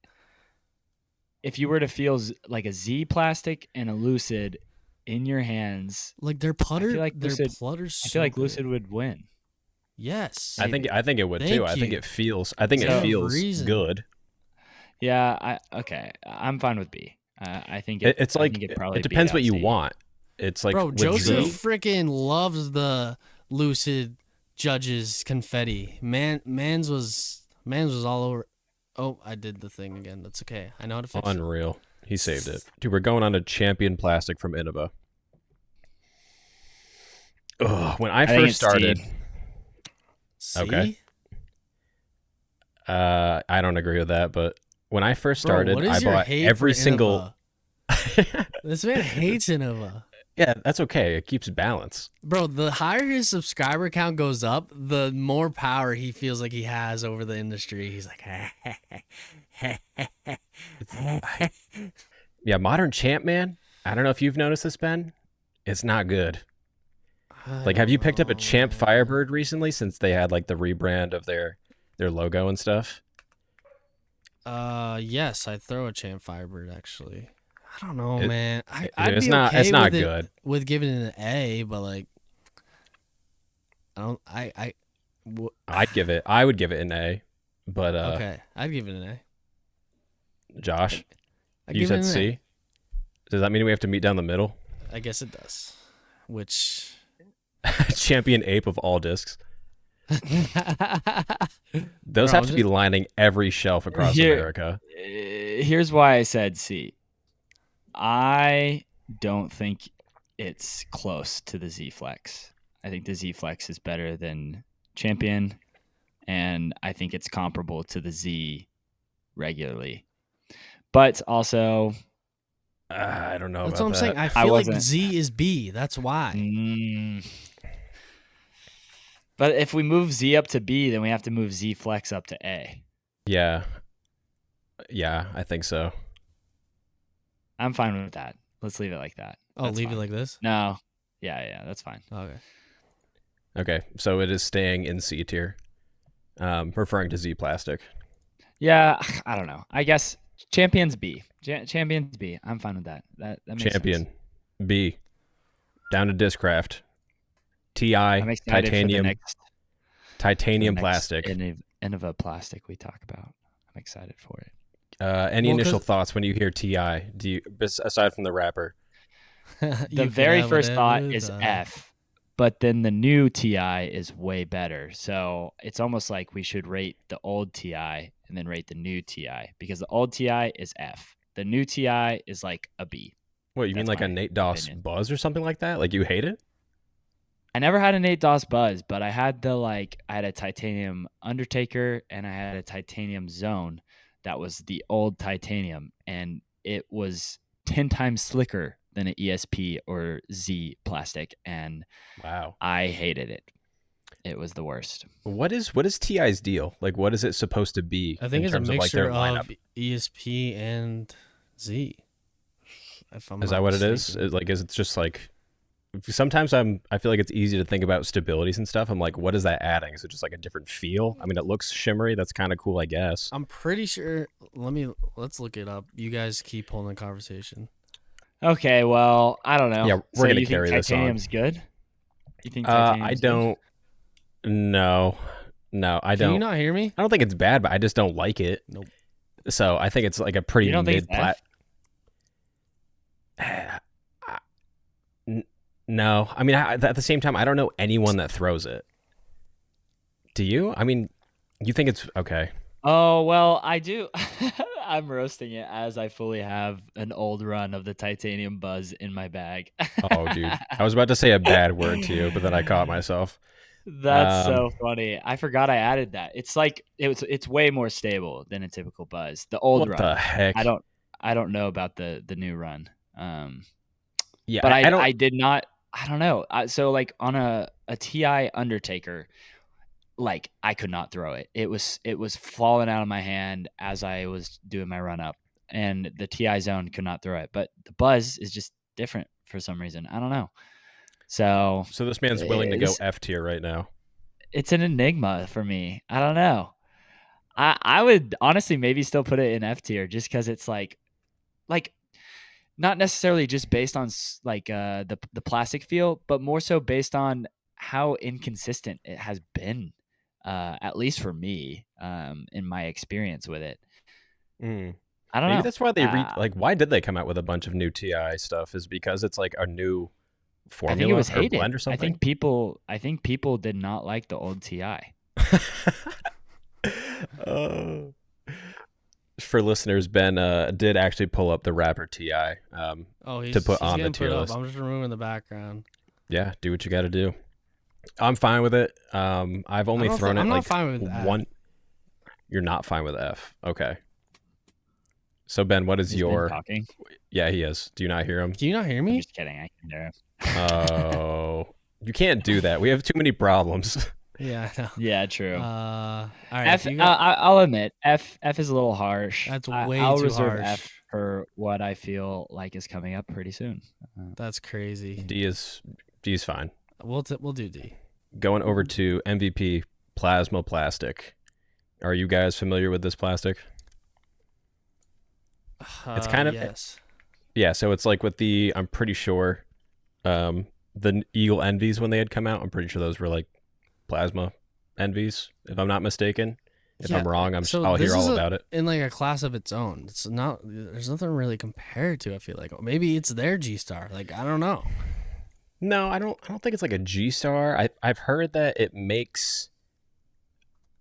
Speaker 2: if you were to feel like a Z plastic and a Lucid in your hands,
Speaker 1: like their putter,
Speaker 2: I feel like
Speaker 1: putter's
Speaker 2: I feel like
Speaker 1: so
Speaker 2: Lucid
Speaker 1: good.
Speaker 2: would win.
Speaker 1: Yes,
Speaker 3: I think it would
Speaker 1: Thank
Speaker 3: too. I think
Speaker 1: you.
Speaker 3: it feels. I think
Speaker 1: So-
Speaker 3: it feels
Speaker 1: reason.
Speaker 3: good.
Speaker 2: Yeah, I'm fine with B. I think
Speaker 3: It's like
Speaker 2: it probably
Speaker 3: depends
Speaker 2: beat
Speaker 3: what
Speaker 2: out
Speaker 3: you
Speaker 2: C.
Speaker 3: want. It's like
Speaker 1: bro,
Speaker 3: with
Speaker 1: Joseph
Speaker 3: Z,
Speaker 1: freaking loves the Lucid judges confetti. Mans was all over. Oh, I did the thing again. That's okay. I know how to fix it.
Speaker 3: unreal. He saved it. Dude, we're going on a Champion plastic from Innova. Ugh, when I
Speaker 2: think
Speaker 3: first
Speaker 2: it's
Speaker 3: started,
Speaker 1: See?
Speaker 3: Okay. I don't agree with that, but when I first
Speaker 1: Bro,
Speaker 3: started,
Speaker 1: what is
Speaker 3: I
Speaker 1: your
Speaker 3: bought
Speaker 1: hate
Speaker 3: every
Speaker 1: for
Speaker 3: single.
Speaker 1: Innova? This man hates Innova.
Speaker 3: Yeah, that's okay. It keeps balance.
Speaker 1: Bro, the higher his subscriber count goes up, the more power he feels like he has over the industry. He's like,
Speaker 3: Yeah, Modern Champ, man. I don't know if you've noticed this, Ben. It's not good. Like, have you picked up a Champ Firebird recently since they had like the rebrand of their logo and stuff?
Speaker 1: Yes, I'd throw a Champ Firebird actually. I don't know,
Speaker 3: It-
Speaker 1: man. I'd
Speaker 3: it's
Speaker 1: be
Speaker 3: not.
Speaker 1: okay
Speaker 3: It's not
Speaker 1: with
Speaker 3: good.
Speaker 1: with giving it an A, but like, I
Speaker 3: I would give it an A, but
Speaker 1: okay, I'd give it an A.
Speaker 3: Josh,
Speaker 1: I'd
Speaker 3: you
Speaker 1: give it
Speaker 3: said
Speaker 1: an
Speaker 3: C. Does that mean we have to meet down the middle?
Speaker 1: A. I guess it does. Which
Speaker 3: Champion ape of all discs. Those
Speaker 1: Bro,
Speaker 3: have to be lining every shelf across
Speaker 2: Here-
Speaker 3: America.
Speaker 2: Here's why I said C. I don't think it's close to the Z Flex. I think the Z Flex is better than Champion, and I think it's comparable to the Z regularly. But also,
Speaker 3: I don't know
Speaker 1: That's
Speaker 3: about
Speaker 1: what I'm saying.
Speaker 3: that.
Speaker 1: I
Speaker 2: I
Speaker 1: feel like
Speaker 2: wasn't.
Speaker 1: Z is B. That's why.
Speaker 2: But if we move Z up to B, then we have to move Z Flex up to A.
Speaker 3: Yeah, I think so.
Speaker 2: I'm fine with that. Let's leave it like that.
Speaker 1: Oh,
Speaker 2: That's
Speaker 1: leave
Speaker 2: fine.
Speaker 1: it like this?
Speaker 2: No. Yeah, that's fine.
Speaker 1: Okay.
Speaker 3: Okay, so it is staying in C tier, referring to Z Plastic.
Speaker 2: Yeah, I don't know. I guess Champion's B. Champion's B. I'm fine with that. That makes
Speaker 3: Champion,
Speaker 2: sense.
Speaker 3: B, down to Discraft, TI,
Speaker 2: I'm excited
Speaker 3: titanium,
Speaker 2: for the next
Speaker 3: plastic.
Speaker 2: Innova plastic we talk about. I'm excited for it.
Speaker 3: Any
Speaker 1: Well,
Speaker 3: initial thoughts when you hear TI? Do you, aside from the rapper?
Speaker 2: The very first thought is F, but then the new TI is way better. So it's almost like we should rate the old TI and then rate the new TI, because the old TI is F. The new TI is like a B.
Speaker 3: What, you mean
Speaker 2: That's
Speaker 3: like a
Speaker 2: my
Speaker 3: Nate Doss
Speaker 2: opinion.
Speaker 3: Buzz or something like that? Like you hate it?
Speaker 2: I never had a Nate Doss Buzz, but I had I had a titanium Undertaker and I had a titanium Zone that was the old titanium, and it was 10 times slicker than an ESP or Z plastic, and
Speaker 3: Wow.
Speaker 2: I hated it. It was the worst.
Speaker 3: What is TI's deal? Like, what is it supposed to be?
Speaker 1: I think
Speaker 3: in
Speaker 1: it's a
Speaker 3: terms of like their
Speaker 1: mixture
Speaker 3: lineup?
Speaker 1: of ESP and Z. If I'm
Speaker 3: Is
Speaker 1: not
Speaker 3: that what it is?
Speaker 1: mistaken.
Speaker 3: Is it just like? Sometimes I feel like it's easy to think about stabilities and stuff. I'm like, what is that adding? Is it just like a different feel? I mean, it looks shimmery. That's kind of cool, I guess.
Speaker 1: I'm pretty sure. Let's look it up. You guys keep holding the conversation.
Speaker 2: Okay, well, I don't know.
Speaker 3: Yeah, we're gonna
Speaker 2: you
Speaker 3: carry
Speaker 2: think
Speaker 3: this on.
Speaker 2: titanium's good? You think titanium's
Speaker 3: I don't. No, I
Speaker 1: Can
Speaker 3: don't.
Speaker 1: you not hear me?
Speaker 3: I don't think it's bad, but I just don't like it.
Speaker 1: Nope.
Speaker 3: So I think it's like a pretty
Speaker 2: You don't think
Speaker 3: mid
Speaker 2: it's F?
Speaker 3: No, I mean, at the same time, I don't know anyone that throws it. Do you? I mean, you think it's okay?
Speaker 2: Oh, well, I do. I'm roasting it as I fully have an old run of the titanium Buzz in my bag.
Speaker 3: Oh, dude, I was about to say a bad word to you, but then I caught myself.
Speaker 2: That's so funny. I forgot I added that. It's like it's way more stable than a typical Buzz. The old
Speaker 3: What
Speaker 2: run.
Speaker 3: the heck?
Speaker 2: I don't know about the new run.
Speaker 3: Yeah,
Speaker 2: but
Speaker 3: I don't.
Speaker 2: I did not. I don't know. So like on a TI Undertaker, like I could not throw it. It was falling out of my hand as I was doing my run up, and the TI Zone could not throw it. But the Buzz is just different for some reason. I don't know. So
Speaker 3: this man's willing to go F tier right now.
Speaker 2: It's an enigma for me. I don't know. I would honestly maybe still put it in F tier just because it's like not necessarily just based on like the plastic feel, but more so based on how inconsistent it has been, at least for me, in my experience with it. I don't know.
Speaker 3: Maybe that's why they why did they come out with a bunch of new TI stuff? Is because it's like a new formula
Speaker 2: I think it was
Speaker 3: or
Speaker 2: hated.
Speaker 3: blend or something.
Speaker 2: I think people did not like the old TI.
Speaker 3: For listeners, Ben did actually pull up the rapper Ti to put on the tier list.
Speaker 1: I'm just removing the background.
Speaker 3: Yeah, do what you got to do. I'm fine with it. I've only thrown it
Speaker 1: I'm
Speaker 3: like
Speaker 1: not fine with
Speaker 3: one.
Speaker 1: F.
Speaker 3: You're not fine with F. Okay. So Ben, what is your?
Speaker 2: Talking?
Speaker 3: Yeah, he is. Do you not hear him?
Speaker 1: Can you not hear me?
Speaker 2: I'm just kidding. I can hear him.
Speaker 3: Oh, you can't do that. We have too many problems.
Speaker 1: Yeah, I know.
Speaker 2: Yeah, true.
Speaker 1: All right,
Speaker 2: F. I'll admit F is a little harsh.
Speaker 1: That's way
Speaker 2: I'll
Speaker 1: too
Speaker 2: reserve
Speaker 1: harsh.
Speaker 2: F for what I feel like is coming up pretty soon.
Speaker 1: That's crazy.
Speaker 3: D is fine.
Speaker 1: We'll do D.
Speaker 3: Going over to MVP Plasma Plastic. Are you guys familiar with this plastic? It's kind of
Speaker 1: yes.
Speaker 3: Yeah, so it's like with the I'm pretty sure the Eagle Envies when they had come out, I'm pretty sure those were like plasma Envies, if I'm not mistaken. If I'm wrong, I'll hear all about it.
Speaker 1: In like a class of its own. It's not. There's nothing really compared to. I feel like maybe it's their G Star. Like I don't know.
Speaker 3: No, I don't think it's like a G Star. I've heard that it makes.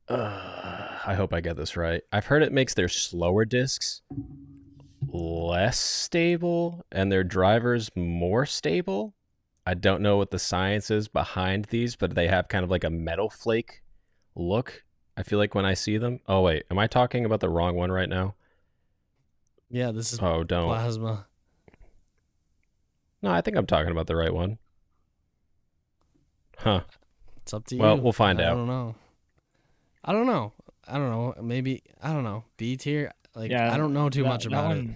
Speaker 3: I hope I get this right. I've heard it makes their slower discs less stable and their drivers more stable. I don't know what the science is behind these, but they have kind of like a metal flake look. I feel like when I see them. Oh wait, am I talking about the wrong one right now?
Speaker 1: Yeah, this is
Speaker 3: Oh, don't.
Speaker 1: plasma.
Speaker 3: No, I think I'm talking about the right one. Huh.
Speaker 1: It's up to
Speaker 3: Well,
Speaker 1: you.
Speaker 3: we'll find
Speaker 1: I
Speaker 3: out.
Speaker 1: don't know. I don't know. I don't know. Maybe I don't know. B tier. Like
Speaker 2: Yeah,
Speaker 1: I don't know too much about it.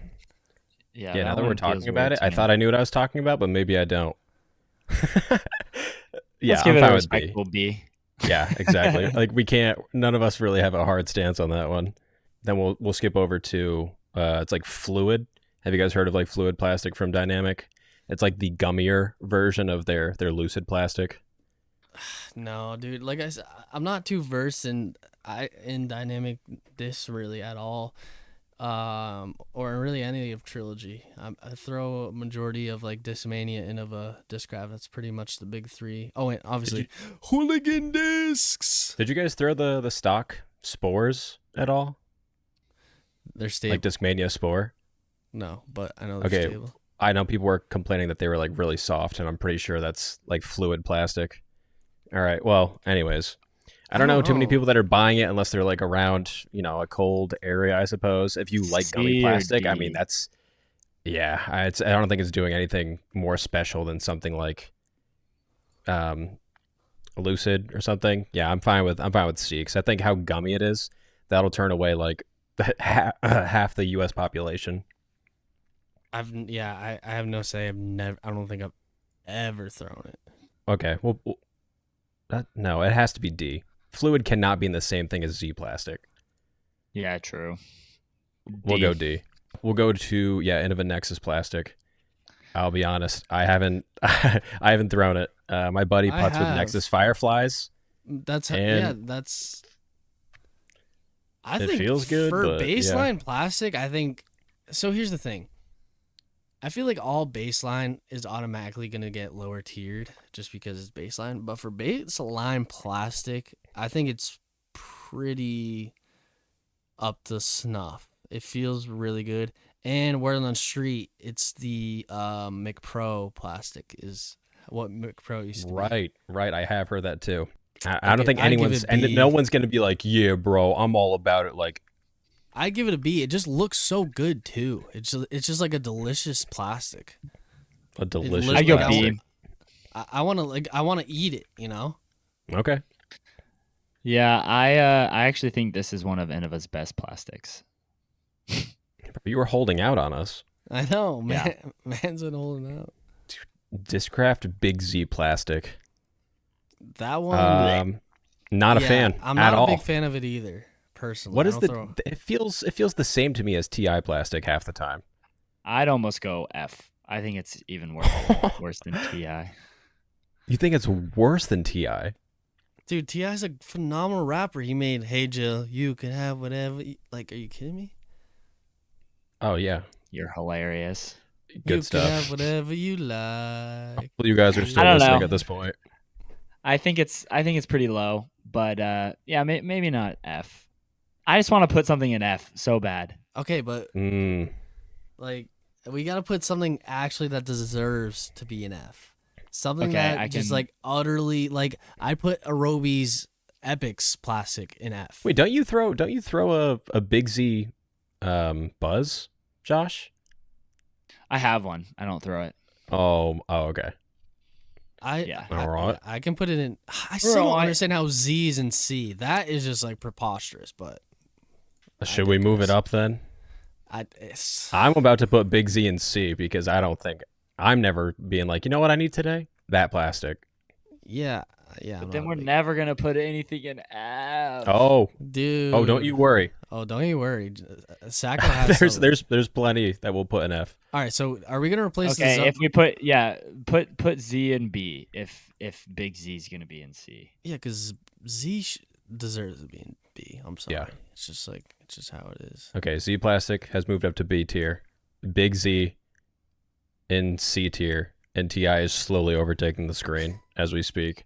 Speaker 2: Yeah,
Speaker 3: Yeah, now that we're
Speaker 2: one
Speaker 3: talking
Speaker 2: feels
Speaker 3: about
Speaker 2: weird
Speaker 3: it,
Speaker 2: to
Speaker 3: I
Speaker 2: me.
Speaker 3: thought I knew what I was talking about, but maybe I don't. Yeah,
Speaker 2: Let's give
Speaker 3: I'm
Speaker 2: it a
Speaker 3: fine with B.
Speaker 2: respectable B.
Speaker 3: Yeah, exactly. Like we can't. None of us really have a hard stance on that one. Then we'll skip over to it's like fluid. Have you guys heard of like fluid plastic from Dynamic? It's like the gummier version of their lucid plastic.
Speaker 1: No, dude. Like I said, I'm not too versed in dynamic disc really at all. Or really any of Trilogy. I throw a majority of like Discmania, Innova, Discraft. That's pretty much the big three. Oh, and obviously Hooligan Discs.
Speaker 3: Did you guys throw the stock spores at all?
Speaker 1: They're stable.
Speaker 3: Like Discmania spore?
Speaker 1: No, but I know they're
Speaker 3: Okay,
Speaker 1: stable.
Speaker 3: I know people were complaining that they were like really soft, and I'm pretty sure that's like fluid plastic. All right. Well, anyways, I don't know too many people that are buying it unless they're like around, a cold area, I suppose. If you like gummy
Speaker 2: C or
Speaker 3: plastic, I
Speaker 2: D?
Speaker 3: mean, I don't think it's doing anything more special than something like Lucid or something. Yeah, I'm fine with C because I think how gummy it is, that'll turn away like half the U.S. population.
Speaker 1: I have no say. I don't think I've ever thrown it.
Speaker 3: Okay. Well, no, it has to be D. Fluid cannot be in the same thing as Z plastic.
Speaker 2: Yeah, true.
Speaker 3: We'll
Speaker 2: D.
Speaker 3: go D. We'll go to Innova Nexus plastic. I'll be honest, I haven't I haven't thrown it. My buddy
Speaker 1: I
Speaker 3: putts with
Speaker 1: have.
Speaker 3: Nexus Fireflies.
Speaker 1: That's
Speaker 3: And
Speaker 1: that's. I
Speaker 3: it
Speaker 1: think
Speaker 3: feels good,
Speaker 1: for
Speaker 3: but,
Speaker 1: baseline plastic. I think so. Here's the thing. I feel like all baseline is automatically gonna get lower tiered just because it's baseline. But for baseline plastic, I think it's pretty up to snuff. It feels really good. And word on the street, it's the McPro plastic is what McPro used to be.
Speaker 3: Right. I have heard that too. I don't think
Speaker 1: I give
Speaker 3: anyone's
Speaker 1: it B.
Speaker 3: no one's gonna be like, yeah, bro, I'm all about it. Like,
Speaker 1: I give it a B. It just looks so good too. It's just like a delicious plastic.
Speaker 3: a delicious.
Speaker 2: I go
Speaker 3: plastic.
Speaker 2: B.
Speaker 1: I want to eat it. You know.
Speaker 3: Okay.
Speaker 2: Yeah, I actually think this is one of Innova's best plastics.
Speaker 3: You were holding out on us.
Speaker 1: I know, man.
Speaker 2: Yeah.
Speaker 1: Man's been holding out.
Speaker 3: Discraft Big Z plastic.
Speaker 1: That one.
Speaker 3: Not a fan
Speaker 1: I'm
Speaker 3: at
Speaker 1: not
Speaker 3: all.
Speaker 1: a big fan of it either. Personally,
Speaker 3: What
Speaker 1: I
Speaker 3: is
Speaker 1: don't
Speaker 3: the?
Speaker 1: throw-
Speaker 3: It feels the same to me as TI plastic half the time.
Speaker 2: I'd almost go F. I think it's even worse than TI.
Speaker 3: You think it's worse than TI?
Speaker 1: Dude, T.I.'s a phenomenal rapper. He made "Hey Jill, you can have whatever." Like, are you kidding me?
Speaker 3: Oh yeah,
Speaker 2: You're hilarious.
Speaker 3: good
Speaker 1: you
Speaker 3: stuff.
Speaker 1: can have whatever you like.
Speaker 3: You guys are still
Speaker 2: I don't
Speaker 3: listening
Speaker 2: know.
Speaker 3: at this point.
Speaker 2: I think it's pretty low, but yeah, maybe not F. I just want to put something in F so bad.
Speaker 1: Okay, but like, we gotta put something actually that deserves to be an F. Something
Speaker 2: Okay,
Speaker 1: that
Speaker 2: I
Speaker 1: just
Speaker 2: can-
Speaker 1: like utterly like. I put Arobi's Epics plastic in F.
Speaker 3: Wait, don't you throw a Big Z buzz, Josh?
Speaker 2: I have one. I don't throw it.
Speaker 3: Oh, okay.
Speaker 2: Yeah.
Speaker 3: Alright.
Speaker 1: I can put it in. I still don't
Speaker 2: Right.
Speaker 1: understand how Z is in C. That is just like preposterous. But
Speaker 3: Should we move it up then? I'm about to put Big Z in C because I don't think I'm never being like, you know what I need today? That plastic.
Speaker 1: yeah.
Speaker 2: But then we're never gonna put anything in F.
Speaker 3: Oh,
Speaker 1: dude.
Speaker 3: oh, don't you worry.
Speaker 1: Oh, don't you worry. Sajko has
Speaker 3: there's plenty that we'll put in F.
Speaker 1: All right, so are we gonna replace
Speaker 2: Okay,
Speaker 1: this?
Speaker 2: if we put Z in B if Big Z is gonna be in C.
Speaker 1: Yeah, because Z deserves to be in B. I'm sorry.
Speaker 3: Yeah.
Speaker 1: It's just how it is.
Speaker 3: Okay, Z plastic has moved up to B tier. Big Z in C tier, and TI is slowly overtaking the screen as we speak.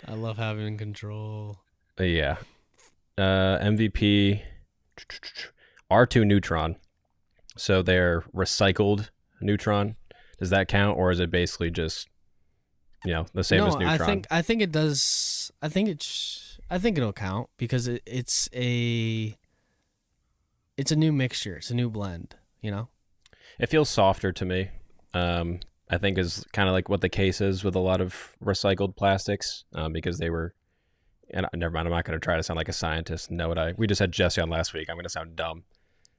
Speaker 1: I love having control.
Speaker 3: Yeah. MVP R2 neutron. So they're recycled neutron. Does that count, or is it basically just the same as Neutron?
Speaker 1: I think it does. I think it'll count because it's a new mixture. It's a new blend.
Speaker 3: It feels softer to me. I think is kind of like what the case is with a lot of recycled plastics, because they were. And never mind, I'm not going to try to sound like a scientist. We just had Jesse on last week. I'm going to sound dumb,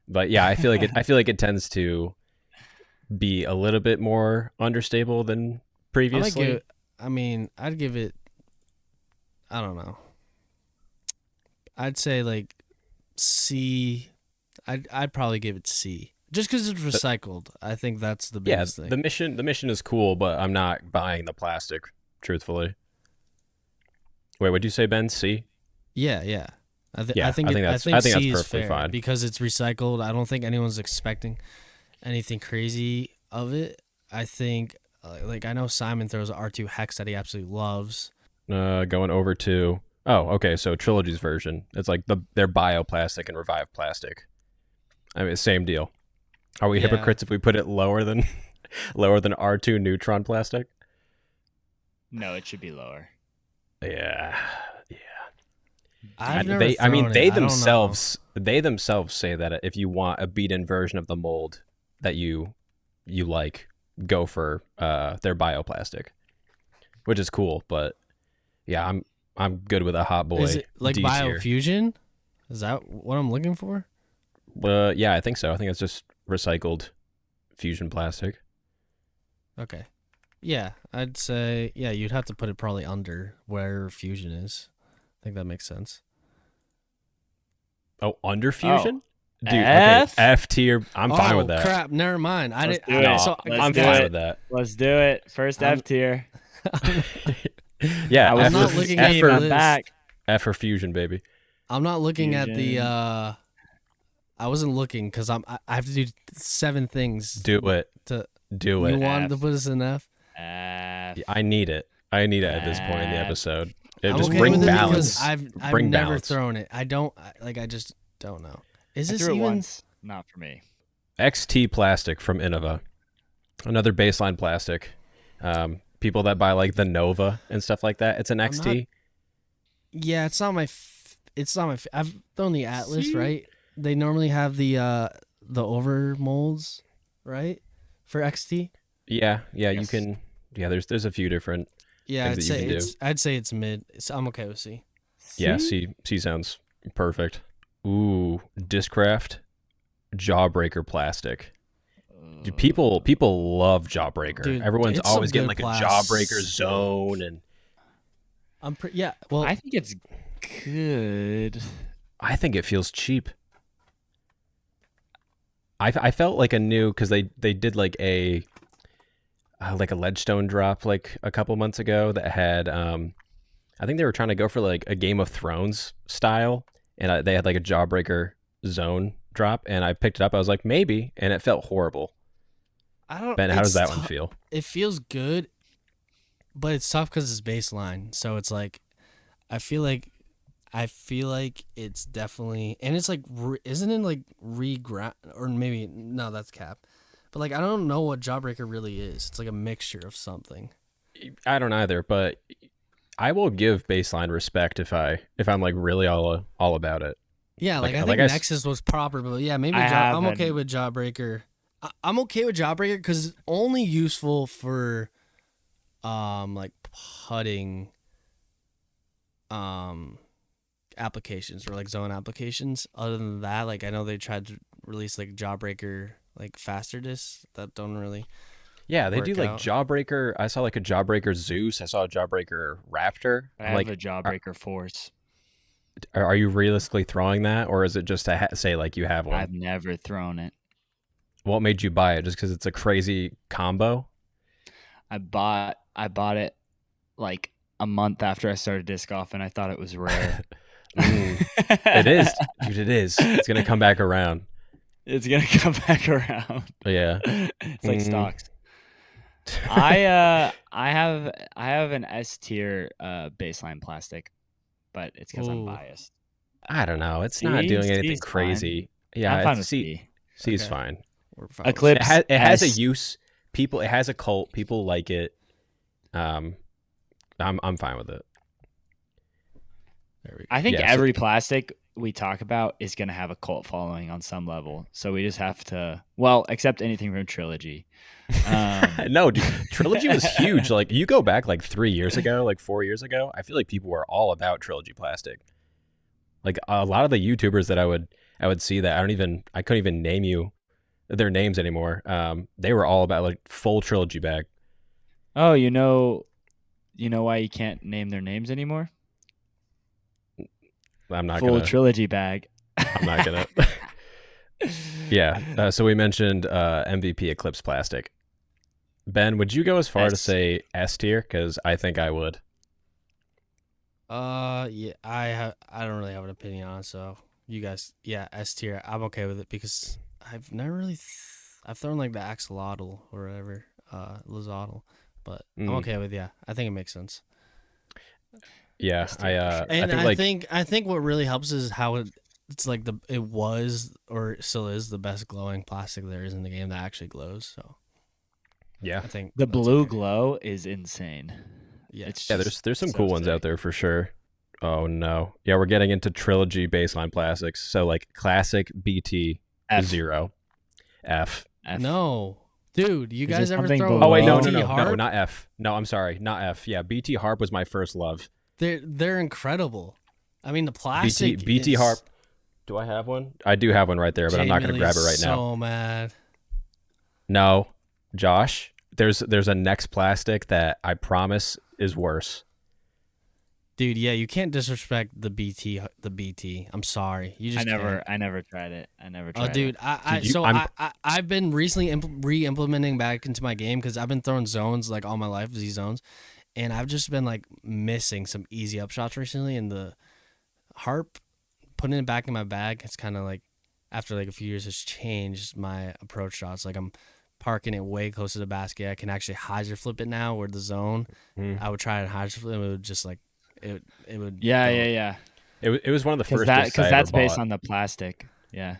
Speaker 3: but yeah, I feel like it tends to be a little bit more understable than previously.
Speaker 1: I'd give it. I don't know. I'd say like C. I'd probably give it C, just because it's recycled. I think that's the biggest thing.
Speaker 3: The mission is cool, but I'm not buying the plastic. Truthfully. Wait, what'd you say, Ben? C?
Speaker 1: Yeah. I think
Speaker 3: that's
Speaker 1: C
Speaker 3: perfectly
Speaker 1: is fair
Speaker 3: fine
Speaker 1: because it's recycled. I don't think anyone's expecting anything crazy of it. I think, like, I know Simon throws an R2 hex that he absolutely loves.
Speaker 3: Going over to okay, so Trilogy's version. It's like their bioplastic and revive plastic. I mean, same deal. Are we hypocrites if we put it lower than R2 Neutron plastic?
Speaker 2: No, it should be lower.
Speaker 3: Yeah.
Speaker 1: They
Speaker 3: themselves say that if you want a beat-in version of the mold that you like, go for their bioplastic, which is cool. But yeah, I'm good with a hot boy.
Speaker 1: Is it like
Speaker 3: D tier.
Speaker 1: biofusion? Is that what I'm looking for?
Speaker 3: Yeah, I think so. I think it's just recycled fusion plastic.
Speaker 1: Okay. Yeah, I'd say you'd have to put it probably under where fusion is. I think that makes sense.
Speaker 3: Oh, under fusion? Dude,
Speaker 2: F?
Speaker 3: okay, F tier. I'm fine with that.
Speaker 1: Oh, crap. Never mind.
Speaker 3: I'm fine with that.
Speaker 2: Let's do it. First F tier.
Speaker 3: Yeah,
Speaker 1: I was not looking at the list.
Speaker 3: F for fusion, baby.
Speaker 1: I'm not looking at the I wasn't looking because I have to do 7 things.
Speaker 3: Do it. Do it.
Speaker 1: You wanted to put us in F?
Speaker 3: F. I need it. I need it at this point in the episode. Just
Speaker 1: okay
Speaker 3: bring
Speaker 1: with
Speaker 3: balance.
Speaker 1: I've never thrown it. I just don't know. Is this
Speaker 2: threw
Speaker 1: even?
Speaker 2: It once. Not for me.
Speaker 3: XT plastic from Innova. Another baseline plastic. People that buy like the Nova and stuff like that. It's an XT.
Speaker 1: Yeah, it's not my. I've thrown the Atlas, right? They normally have the over molds, right? For XT.
Speaker 3: Yeah,
Speaker 2: yes.
Speaker 3: You can. Yeah, there's a few different.
Speaker 1: Yeah, I'd say it's mid. I'm okay with C.
Speaker 3: Yeah, C sounds perfect. Ooh, Discraft Jawbreaker plastic. Dude, people love Jawbreaker.
Speaker 1: Dude,
Speaker 3: everyone's always getting like a Jawbreaker zone, and
Speaker 1: well,
Speaker 2: I think it's good.
Speaker 3: I think it feels cheap. I felt like a new because they did like a Ledgestone drop like a couple months ago that had I think they were trying to go for like a Game of Thrones style, and they had like a Jawbreaker zone drop, and I picked it up. I was like, maybe, and it felt horrible. Ben, how does that one feel?
Speaker 1: It feels good, but it's tough because it's baseline. So it's like, I feel like it's definitely, and it's like, isn't it like reground, or maybe no, that's cap. But like, I don't know what Jawbreaker really is. It's like a mixture of something.
Speaker 3: I don't either, but I will give baseline respect if I'm like really all about it.
Speaker 1: Yeah, I think Nexus was proper, but yeah, maybe I'm okay with Jawbreaker. I'm okay with Jawbreaker because it's only useful for, like putting, applications or like zone applications. Other than that, like I know they tried to release like Jawbreaker like faster discs that don't really.
Speaker 3: Yeah, they do like Jawbreaker. I saw like a Jawbreaker Zeus. I saw a Jawbreaker Raptor.
Speaker 2: I have a Jawbreaker Force.
Speaker 3: Are you realistically throwing that, or is it just to say like you have one?
Speaker 2: I've never thrown it.
Speaker 3: What made you buy it? Just because it's a crazy combo?
Speaker 2: I bought it like a month after I started disc golf, and I thought it was rare.
Speaker 3: It is, dude. It is. It's gonna come back around.
Speaker 2: It's gonna come back around.
Speaker 3: Yeah,
Speaker 2: it's like stocks. I have an S tier baseline plastic, but it's because I'm biased.
Speaker 3: I don't know. It's not doing anything crazy.
Speaker 2: Fine. Yeah, I'm fine with
Speaker 3: C. C is fine.
Speaker 1: We're fine.
Speaker 2: Eclipse.
Speaker 3: It has a use, It has a cult. People like it. I'm fine with it.
Speaker 1: There we go.
Speaker 2: I think
Speaker 3: Yeah,
Speaker 2: every plastic we talk about is going to have a cult following on some level. So we just have to, well, except anything from Trilogy.
Speaker 3: No, dude, Trilogy was huge. Like you go back like 3 years ago, like 4 years ago, I feel like people were all about Trilogy plastic. Like a lot of the YouTubers that I would see that I couldn't even name you their names anymore. They were all about like full Trilogy bag.
Speaker 2: Oh, you know why you can't name their names anymore?
Speaker 3: I'm not
Speaker 2: Full
Speaker 3: gonna.
Speaker 2: Trilogy bag.
Speaker 3: I'm not gonna. Yeah. So we mentioned MVP Eclipse plastic. Ben, would you go as far to
Speaker 2: S.
Speaker 3: say S tier? Because I think I would.
Speaker 1: Yeah, I don't really have an opinion on it, so you guys, yeah, S tier. I'm okay with it because I've never really, I've thrown like the axolotl or whatever, Lizotl, but I'm okay with I think it makes sense.
Speaker 3: Yeah,
Speaker 1: And
Speaker 3: I think
Speaker 1: I think what really helps is how it's like it was or still is the best glowing plastic there is in the game that actually glows. So
Speaker 3: yeah,
Speaker 1: I think
Speaker 2: The
Speaker 1: that's
Speaker 2: blue
Speaker 1: okay.
Speaker 2: glow is insane.
Speaker 1: Yeah.
Speaker 2: It's
Speaker 3: yeah.
Speaker 2: just
Speaker 3: There's some
Speaker 2: so
Speaker 3: cool ones
Speaker 2: sick.
Speaker 3: out there for sure. Oh no, yeah, we're getting into Trilogy baseline plastics. So like classic BT
Speaker 2: F.
Speaker 3: 0, F.
Speaker 2: F.
Speaker 1: No, dude, you
Speaker 2: Is there
Speaker 1: guys ever
Speaker 2: something
Speaker 1: throw?
Speaker 2: below?
Speaker 3: Oh wait, no,
Speaker 2: BT
Speaker 1: Harp?
Speaker 3: not F. No, I'm sorry, not F. Yeah, BT Harp was my first love.
Speaker 1: They're incredible. I mean, the plastic.
Speaker 3: BT
Speaker 1: is,
Speaker 3: Harp. Do I have one? I do have one right there, but I'm not going to grab it right now.
Speaker 1: So mad.
Speaker 3: No, Josh. There's a next plastic that I promise is worse.
Speaker 1: Dude, yeah, you can't disrespect the BT. The BT. I'm sorry, you just can't.
Speaker 2: I never tried it. I never tried
Speaker 1: Oh, dude,
Speaker 2: it.
Speaker 1: I've been recently re-implementing back into my game because I've been throwing zones like all my life, Z zones, and I've just been like missing some easy up shots recently. And the harp, putting it back in my bag, it's kind of like after like a few years, it's changed my approach shots. Like I'm parking it way closer to the basket. I can actually hyzer flip it now. Where the zone, I would try and hyzer flip, and it would just like it would.
Speaker 2: Yeah.
Speaker 3: It was one of the first
Speaker 2: Because
Speaker 3: discs I
Speaker 2: that's
Speaker 3: ever
Speaker 2: based
Speaker 3: bought.
Speaker 2: on the plastic. Yeah.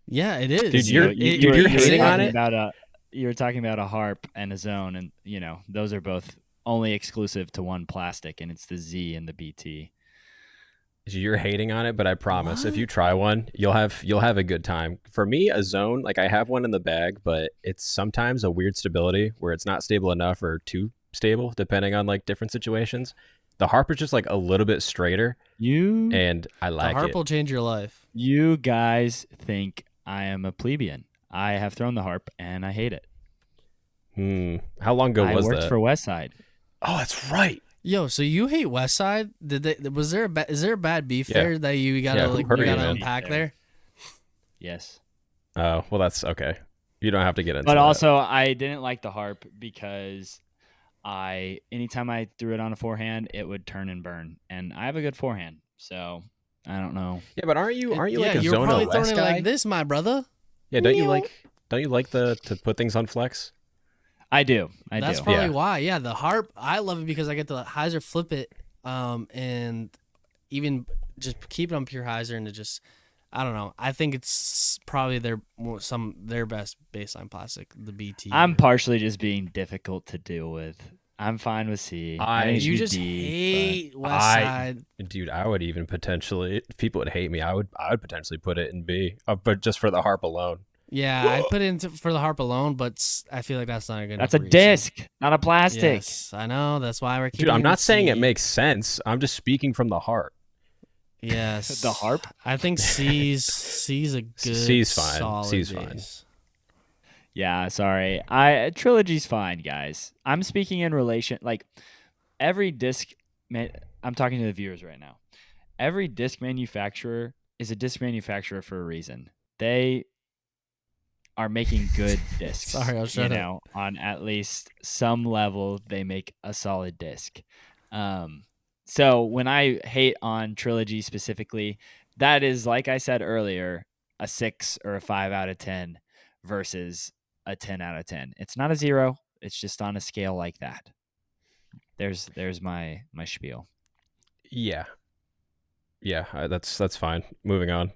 Speaker 1: Yeah, it is.
Speaker 3: Dude, you're hating on it.
Speaker 2: You were talking about a harp and a zone, and those are both only exclusive to one plastic, and it's the Z and the BT.
Speaker 3: You're hating on it, but I promise if
Speaker 1: What?
Speaker 3: you try one, you'll have a good time. For me, a zone, like I have one in the bag, but it's sometimes a weird stability where it's not stable enough or too stable, depending on like different situations. The harp is just like a little bit straighter, and I like
Speaker 1: The harp
Speaker 3: it.
Speaker 1: will change your life.
Speaker 2: You guys think I am a plebeian. I have thrown the harp, and I hate it.
Speaker 3: How long ago was
Speaker 2: I worked
Speaker 3: that?
Speaker 2: for Westside.
Speaker 3: Oh, that's right.
Speaker 1: Yo, so you hate Westside? Is there a bad beef
Speaker 3: Yeah.
Speaker 1: there that you gotta
Speaker 3: Yeah, who hurt you, man?
Speaker 1: unpack there?
Speaker 2: Yes.
Speaker 3: Oh, well, that's okay. You don't have to get into
Speaker 2: But
Speaker 3: that.
Speaker 2: also, I didn't like the harp because anytime I threw it on a forehand, it would turn and burn, and I have a good forehand, so I don't know.
Speaker 3: Yeah, but aren't you like a
Speaker 1: you're
Speaker 3: zone
Speaker 1: probably
Speaker 3: West
Speaker 1: throwing it
Speaker 3: guy?
Speaker 1: like this, my brother.
Speaker 3: Yeah, don't you like to put things on flex?
Speaker 2: I do.
Speaker 1: That's
Speaker 2: do.
Speaker 1: probably
Speaker 3: Yeah.
Speaker 1: why. Yeah, the harp. I love it because I get to hyzer flip it, and even just keep it on pure hyzer, and it just, I don't know. I think it's probably their best baseline plastic, the BT.
Speaker 2: I'm partially just being difficult to deal with. I'm fine with C. I think it should
Speaker 1: You
Speaker 2: be
Speaker 1: just
Speaker 2: D,
Speaker 1: hate Westside.
Speaker 3: Dude, I would even potentially, if people would hate me, I would potentially put it in B, but just for the harp alone.
Speaker 1: Yeah, I put it for the harp alone, but I feel like that's not a good.
Speaker 2: That's a
Speaker 1: enough reason.
Speaker 2: disc, not a plastic.
Speaker 1: Yes, I know. That's why we're keeping.
Speaker 3: Dude, I'm
Speaker 1: it
Speaker 3: not saying
Speaker 1: C.
Speaker 3: it makes sense. I'm just speaking from the heart.
Speaker 1: Yes,
Speaker 2: The harp?
Speaker 1: I think C's a good.
Speaker 3: C's fine.
Speaker 1: Solid
Speaker 3: C's fine.
Speaker 1: base.
Speaker 2: Yeah, sorry. Trilogy's fine, guys. I'm speaking in relation, like every disc. I'm talking to the viewers right now. Every disc manufacturer is a disc manufacturer for a reason. They are making good discs.
Speaker 1: Sorry, I was trying to.
Speaker 2: On at least some level, they make a solid disc. So when I hate on Trilogy specifically, that is, like I said earlier, a 6 or a 5 out of 10 versus a 10 out of 10. It's not a 0. It's just on a scale like that. There's my spiel.
Speaker 3: Yeah, that's fine. Moving on.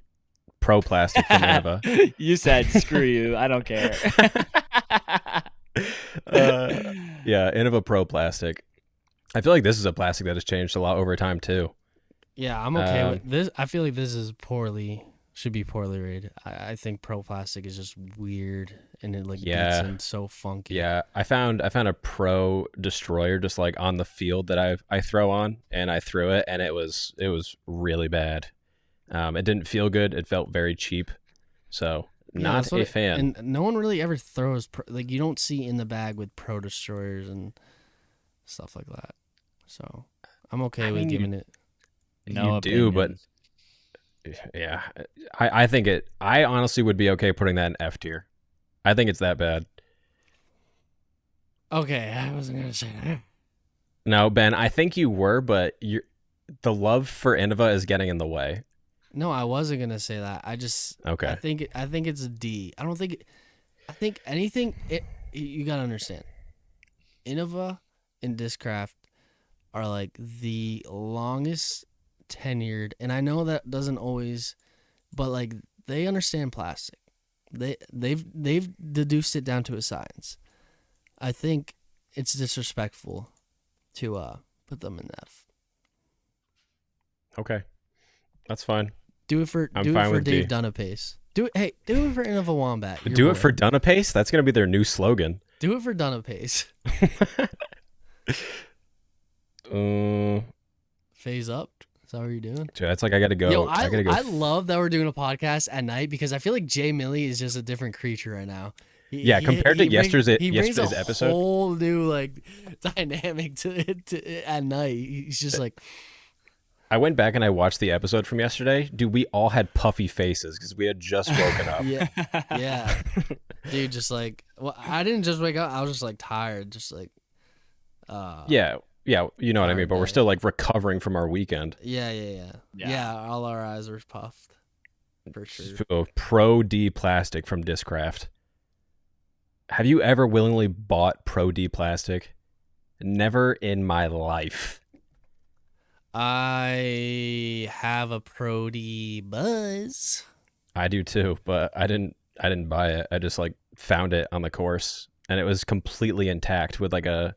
Speaker 3: Pro plastic from Innova.
Speaker 2: You said screw you. I don't care.
Speaker 3: Yeah, Innova Pro plastic. I feel like this is a plastic that has changed a lot over time too.
Speaker 1: Yeah, I'm okay with this. I feel like this is should be poorly rated. I think Pro Plastic is just weird and it like beats in so funky.
Speaker 3: Yeah, I found a Pro Destroyer just like on the field that I throw on, and I threw it, and it was really bad. It didn't feel good. It felt very cheap, so not a fan.
Speaker 1: And no one really ever throws like you don't see in the bag with Pro Destroyers and stuff like that. So I'm okay with giving it.
Speaker 2: No
Speaker 3: you do, but yeah, I think it. I honestly would be okay putting that in F tier. I think it's that bad.
Speaker 1: Okay, I wasn't gonna say that.
Speaker 3: No, Ben, I think you were, but the love for Innova is getting in the way.
Speaker 1: No, I wasn't gonna say that. I just
Speaker 3: okay.
Speaker 1: I think it's a D. I don't think. I think anything. You gotta understand. Innova and Discraft are like the longest tenured, and I know that doesn't always, but like they understand plastic. They've deduced it down to a science. I think it's disrespectful to put them in F.
Speaker 3: Okay, that's fine.
Speaker 1: Do it for Dave Dunapace. Do it for Innova Wombat.
Speaker 3: Do it for Dunapace. That's gonna be their new slogan.
Speaker 1: Do it for Dunapace. Phase up. Is that what you're doing?
Speaker 3: Dude, that's like I gotta go.
Speaker 1: Yo, I love that we're doing a podcast at night because I feel like Jay Millie is just a different creature right now.
Speaker 3: Compared to yesterday's
Speaker 1: brings a
Speaker 3: episode,
Speaker 1: whole new like dynamic to at night. He's just like.
Speaker 3: I went back and I watched the episode from yesterday. Dude, we all had puffy faces because we had just woken up.
Speaker 1: Yeah. Dude, just like, well, I didn't just wake up. I was just like tired, just like.
Speaker 3: Yeah, you know what I mean. But we're still like recovering from our weekend.
Speaker 1: Yeah, all our eyes were puffed, for sure.
Speaker 3: Pro D plastic from Discraft. Have you ever willingly bought Pro D plastic? Never in my life.
Speaker 1: I have a Pro D Buzz.
Speaker 3: I do too, but I didn't buy it. I just like found it on the course, and it was completely intact with like a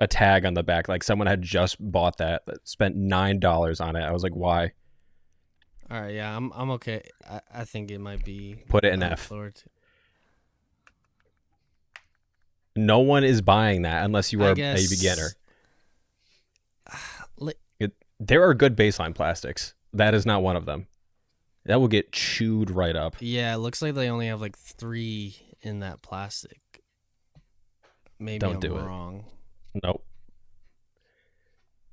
Speaker 3: tag on the back. Like someone had just bought that spent $9 on it. I was like, why?
Speaker 1: All right, yeah, I'm okay. I think it might be.
Speaker 3: Put it in F. No one is buying that unless you are a beginner. There are good baseline plastics. That is not one of them. That will get chewed right up.
Speaker 1: Yeah, it looks like they only have like 3 in that plastic. Maybe I'm wrong.
Speaker 3: Nope.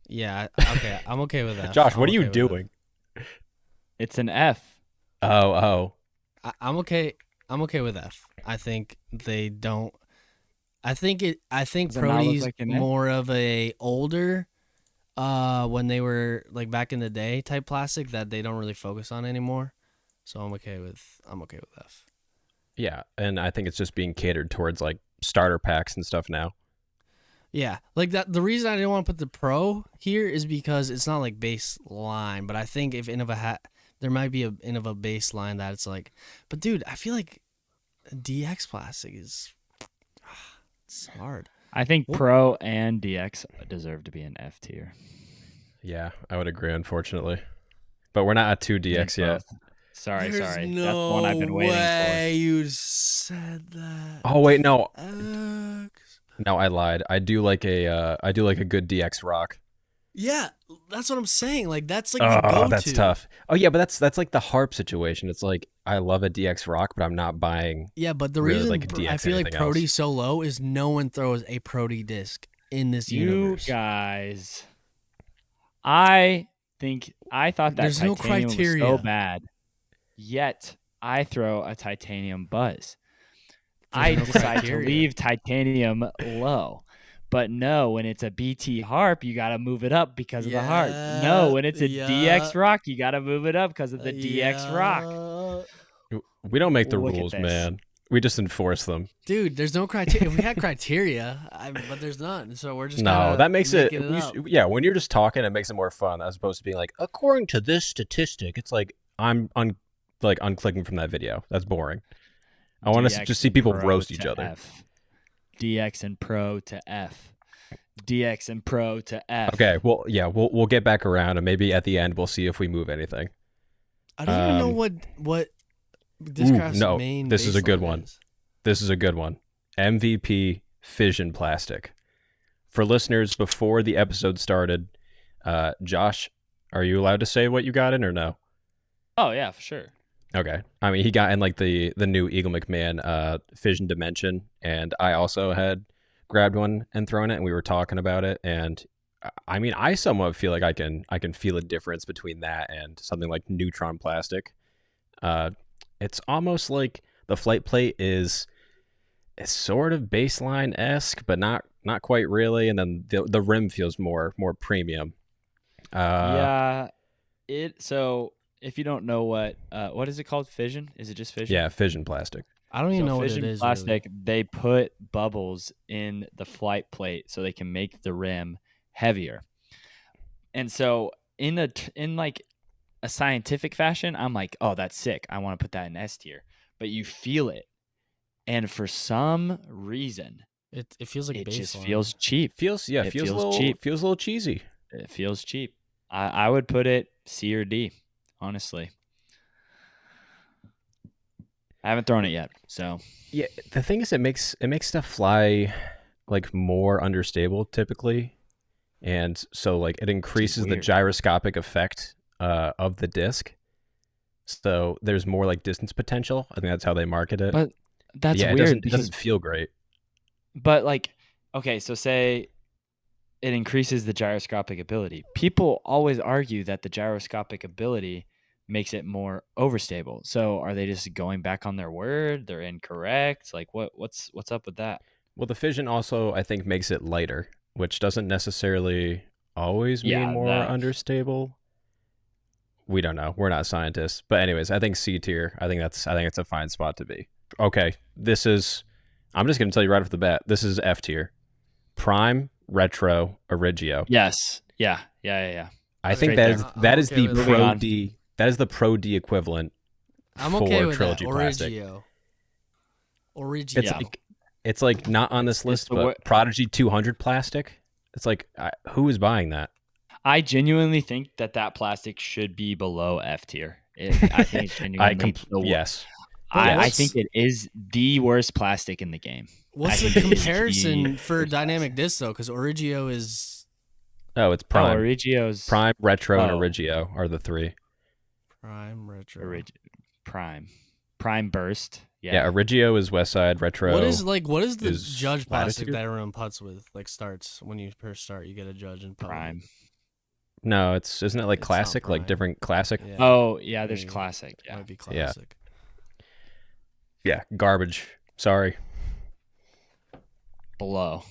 Speaker 1: Yeah, okay. I'm okay with that.
Speaker 3: Josh, what are you doing?
Speaker 2: It's an F.
Speaker 3: Oh.
Speaker 1: I'm okay. I'm okay with F. I think they don't. I think Prody's like more of a older, when they were like back in the day type plastic that they don't really focus on anymore. So I'm okay with F.
Speaker 3: Yeah, and I think it's just being catered towards like starter packs and stuff now.
Speaker 1: Yeah, like that. The reason I didn't want to put the Pro here is because it's not like baseline, but I think if Innova there might be a Innova baseline that it's like, but dude, I feel like DX plastic is it's hard.
Speaker 2: I think Pro and DX deserve to be an F tier.
Speaker 3: Yeah, I would agree, unfortunately. But we're not at 2DX yet.
Speaker 2: Sorry.
Speaker 1: No
Speaker 2: That's the one I've been waiting for.
Speaker 1: You said that.
Speaker 3: Oh wait, no.
Speaker 1: X.
Speaker 3: No, I lied. I do like a good DX rock.
Speaker 1: Yeah, that's what I'm saying. Like that's like the go-to.
Speaker 3: That's tough. Oh yeah, but that's like the harp situation. It's like I love a DX rock, but I'm not buying.
Speaker 1: Yeah, but the reason I feel like Prody's so low is no one throws a Prody disc in this universe.
Speaker 2: You guys, I thought that
Speaker 1: there's
Speaker 2: titanium
Speaker 1: no criteria.
Speaker 2: was so bad. Yet I throw a titanium buzz. I decide to leave titanium low. But no, when it's a BT harp, you got to move it up because of the harp. No, when it's a DX rock, you got to move it up because of the DX rock.
Speaker 3: We don't make the rules, man. We just enforce them.
Speaker 1: Dude, there's no criteria. If we had criteria, but there's none. So we're just
Speaker 3: that makes it when you're just talking, it makes it more fun as opposed to being like, according to this statistic. It's like I'm unclicking from that video. That's boring. I want to just see people roast each other.
Speaker 2: DX and Pro to F. DX and Pro to F.
Speaker 3: Okay, well, yeah, we'll get back around, and maybe at the end we'll see if we move anything.
Speaker 1: I don't even know what Discraft's
Speaker 3: no,
Speaker 1: main
Speaker 3: this is a good
Speaker 1: baseline
Speaker 3: one.
Speaker 1: is.
Speaker 3: This is a good one. MVP fission plastic. For listeners, before the episode started, Josh, are you allowed to say what you got in or no?
Speaker 2: Oh yeah, for sure.
Speaker 3: Okay. I mean, he got in like the new Eagle McMahon fission dimension, and I also had grabbed one and thrown it, and we were talking about it, and I mean, I somewhat feel like I can feel a difference between that and something like neutron plastic. It's almost like the flight plate is sort of baseline-esque, but not quite really, and then the rim feels more premium.
Speaker 2: Yeah. So if you don't know what is it called? Fission? Is it just fission?
Speaker 3: Yeah, fission plastic.
Speaker 1: I don't even know what it
Speaker 2: fission
Speaker 1: is.
Speaker 2: plastic,
Speaker 1: Really.
Speaker 2: they put bubbles in the flight plate so they can make the rim heavier. And so in like a scientific fashion, I'm like, oh, that's sick. I want to put that in S tier. But you feel it, and for some reason,
Speaker 1: It feels like
Speaker 2: it
Speaker 1: baseline.
Speaker 2: just feels cheap.
Speaker 3: Feels a little
Speaker 2: cheap.
Speaker 3: Feels a little cheesy.
Speaker 2: It feels cheap. I would put it C or D, honestly. I haven't thrown it yet, so
Speaker 3: Yeah, the thing is, it makes stuff fly like more understable typically, and so like it increases the
Speaker 2: weird.
Speaker 3: gyroscopic effect of the disc. So there's more like distance potential. I think that's how they market it.
Speaker 2: But that's
Speaker 3: yeah,
Speaker 2: weird.
Speaker 3: It doesn't feel great.
Speaker 2: But like, okay, so say it increases the gyroscopic ability. People always argue that the gyroscopic ability makes it more overstable. So are they just going back on their word? They're incorrect. Like what's up with that?
Speaker 3: Well, the fission also I think makes it lighter, which doesn't necessarily always mean more understable. We don't know. We're not scientists. But anyways, I think C tier. I think it's a fine spot to be. Okay, I'm just going to tell you right off the bat. This is F tier. Prime, Retro, Origio.
Speaker 2: Yes. Yeah.
Speaker 3: I think that is the Pro D. That is the Pro D equivalent.
Speaker 1: I'm okay with
Speaker 3: Trilogy
Speaker 1: that.
Speaker 3: plastic.
Speaker 1: Origio.
Speaker 3: It's like not on this list, but Prodigy 200 plastic. It's like who is buying that?
Speaker 2: I genuinely think that plastic should be below F tier. I think it's genuinely
Speaker 3: yes.
Speaker 2: I think it is the worst plastic in the game.
Speaker 1: What's the comparison for dynamic disc though? Because Origio is.
Speaker 3: Oh, it's Prime.
Speaker 2: Origio's
Speaker 3: Prime, Retro, and Origio are the three.
Speaker 1: Prime, Retro,
Speaker 2: Prime Burst.
Speaker 3: Yeah, Origio is West Side. Retro.
Speaker 1: What is the judge plastic
Speaker 3: Latitude?
Speaker 1: that everyone puts with? Like starts when you first start, you get a judge in
Speaker 2: Prime.
Speaker 3: No, isn't it like classic, like different classic?
Speaker 1: Yeah.
Speaker 2: Oh yeah, there's classic. Yeah,
Speaker 1: might be classic.
Speaker 3: Yeah, garbage. Sorry.
Speaker 2: Below,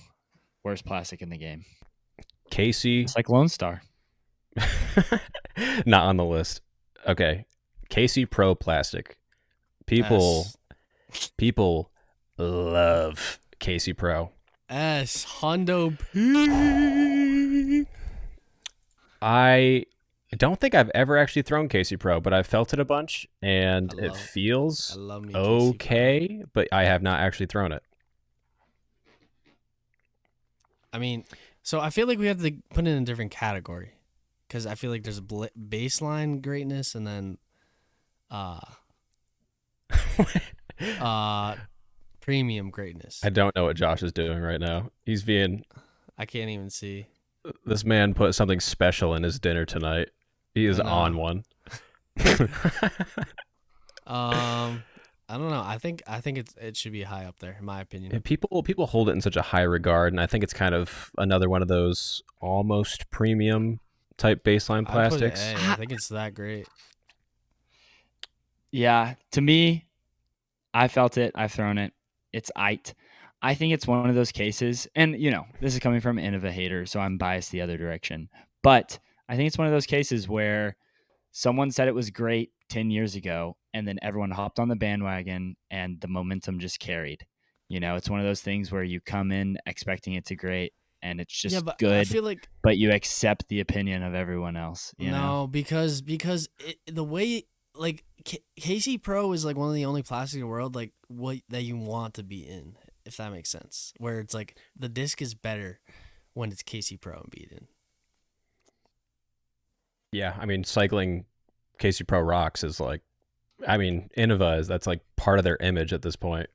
Speaker 2: worst plastic in the game.
Speaker 3: Casey.
Speaker 2: It's like Lone Star.
Speaker 3: Not on the list. Okay, Casey Pro plastic. People love Casey Pro.
Speaker 1: S Hondo P.
Speaker 3: I don't think I've ever actually thrown Casey Pro, but I've felt it a bunch, and it feels okay, but I have not actually thrown it.
Speaker 1: I mean, so I feel like we have to put it in a different category, because I feel like there's baseline greatness and then premium greatness.
Speaker 3: I don't know what Josh is doing right now. He's being...
Speaker 1: I can't even see.
Speaker 3: This man put something special in his dinner tonight. He is on one.
Speaker 1: I don't know. I think it should be high up there, in my opinion.
Speaker 3: And people hold it in such a high regard, and I think it's kind of another one of those almost premium type baseline plastics.
Speaker 1: I think it's that great.
Speaker 2: Yeah, to me, I felt it. I've thrown it. It's aight. I think it's one of those cases, and this is coming from Innova hater, so I'm biased the other direction. But I think it's one of those cases where someone said it was great 10 years ago, and then everyone hopped on the bandwagon, and the momentum just carried. It's one of those things where you come in expecting it to great, and it's just good. I feel like, but you accept the opinion of everyone else.
Speaker 1: No, because the way like Casey Pro is like one of the only plastics in the world like that you want to be in. if that makes sense. Where it's like the disc is better when it's KC Pro and beaten.
Speaker 3: Yeah, I mean, cycling KC Pro rocks is like, I mean, Innova is that's like part of their image at this point.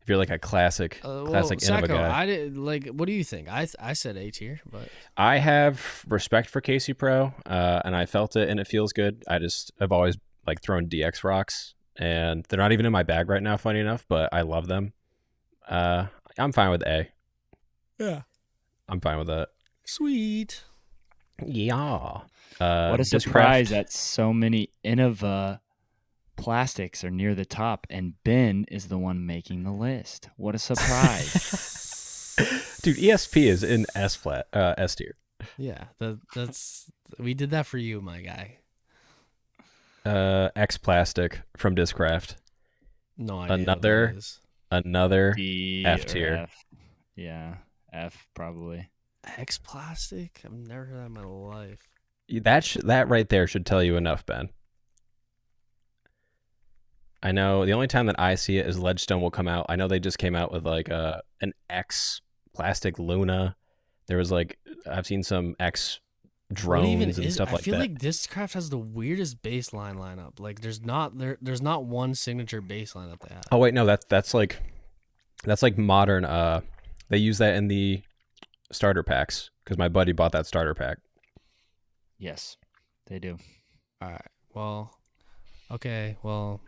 Speaker 3: If you're like a classic Innova
Speaker 1: Sajko,
Speaker 3: guy,
Speaker 1: I did like. What do you think? I said A tier, but
Speaker 3: I have respect for KC Pro, and I felt it, and it feels good. I've always like thrown DX rocks, and they're not even in my bag right now. Funny enough, but I love them. I'm fine with A.
Speaker 1: yeah,
Speaker 3: I'm fine with that.
Speaker 1: sweet.
Speaker 3: Yeah.
Speaker 2: What a
Speaker 3: Discraft.
Speaker 2: surprise that so many Innova plastics are near the top, and Ben is the one making the list. What a surprise!
Speaker 3: Dude, ESP is in S tier.
Speaker 1: Yeah, that's we did that for you, my guy.
Speaker 3: X plastic from Discraft.
Speaker 1: No idea. What that is.
Speaker 3: Another
Speaker 2: D
Speaker 3: F
Speaker 2: or
Speaker 3: tier.
Speaker 2: F. Yeah, F probably.
Speaker 1: X plastic? I've never heard that in my life.
Speaker 3: That right there should tell you enough, Ben. I know the only time that I see it is Ledgestone will come out. I know they just came out with like an X plastic Luna. There was like I've seen some X drones and stuff like that.
Speaker 1: I feel like Discraft has the weirdest baseline lineup. Like there's not one signature baseline that they have.
Speaker 3: Oh wait, no, that's like modern. They use that in the starter packs because my buddy bought that starter pack.
Speaker 2: Yes, they do.
Speaker 1: All right. Well, okay. Well,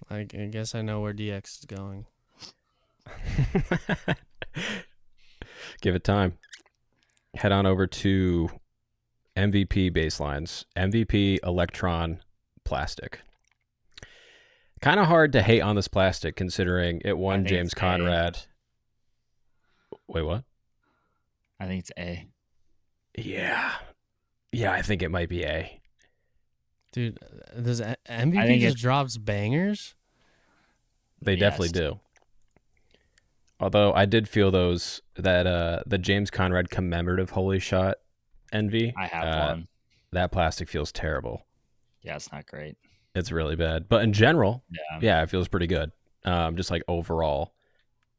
Speaker 1: I guess I know where DX is going.
Speaker 3: Give it time. Head on over to MVP baselines. MVP Electron plastic. Kind of hard to hate on this plastic considering it won James Conrad. Wait, what?
Speaker 2: I think it's A.
Speaker 3: Yeah. Yeah, I think it might be A.
Speaker 1: Dude, does MVP just drops bangers?
Speaker 3: They definitely do. Although I did feel that the James Conrad commemorative holy shot envy.
Speaker 2: I have one.
Speaker 3: That plastic feels terrible.
Speaker 2: Yeah, it's not great.
Speaker 3: It's really bad. But in general,
Speaker 2: yeah,
Speaker 3: it feels pretty good. Just like overall,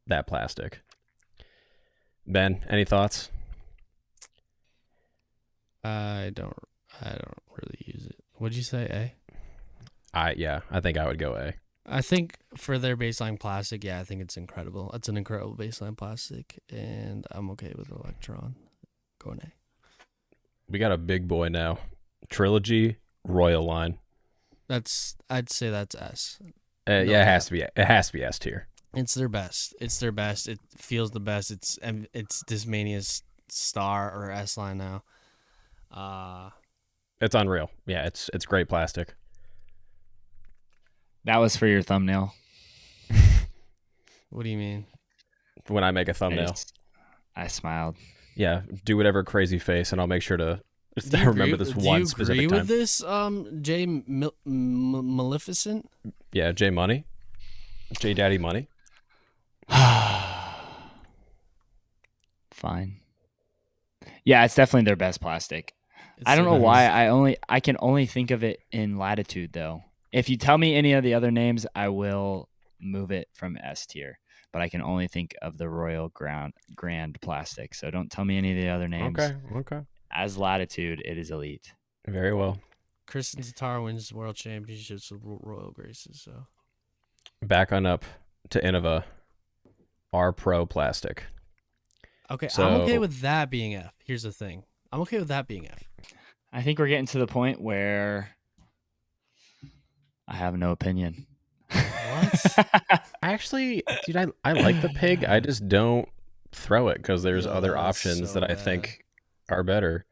Speaker 3: that plastic. Ben, any thoughts?
Speaker 1: I don't really use it. What'd you say, A?
Speaker 3: I think I would go A.
Speaker 1: I think for their baseline plastic, I think it's incredible. It's an incredible baseline plastic, and I'm okay with Electron going A.
Speaker 3: We got a big boy now. Trilogy Royal line.
Speaker 1: I'd say that's S.
Speaker 3: It has to be. It has to be S tier.
Speaker 1: It's their best. It feels the best. It's Discmania's star or S line now.
Speaker 3: It's unreal. Yeah, it's great plastic.
Speaker 2: That was for your thumbnail.
Speaker 1: What do you mean?
Speaker 3: When I make a thumbnail,
Speaker 2: I smiled.
Speaker 3: Yeah, do whatever crazy face, and I'll make sure to remember this one specific time.
Speaker 1: Do you agree with this, Jay Maleficent?
Speaker 3: Yeah, J Money, J Daddy Money.
Speaker 2: Fine. Yeah, it's definitely their best plastic. I don't know why I can only think of it in Latitude though. If you tell me any of the other names, I will move it from S tier. But I can only think of the Royal Grand plastic. So don't tell me any of the other names.
Speaker 3: Okay.
Speaker 2: As Latitude, it is elite.
Speaker 3: Very well.
Speaker 1: Kristen Tatar wins world championships with Royal Graces. So
Speaker 3: back on up to Innova, R Pro plastic.
Speaker 1: Okay, so, I'm okay with that being F. Here's the thing. I'm okay with that being F.
Speaker 2: I think we're getting to the point where I have no opinion.
Speaker 1: What?
Speaker 3: Actually, dude, I like the pig. I just don't throw it because there's other options that I think are better.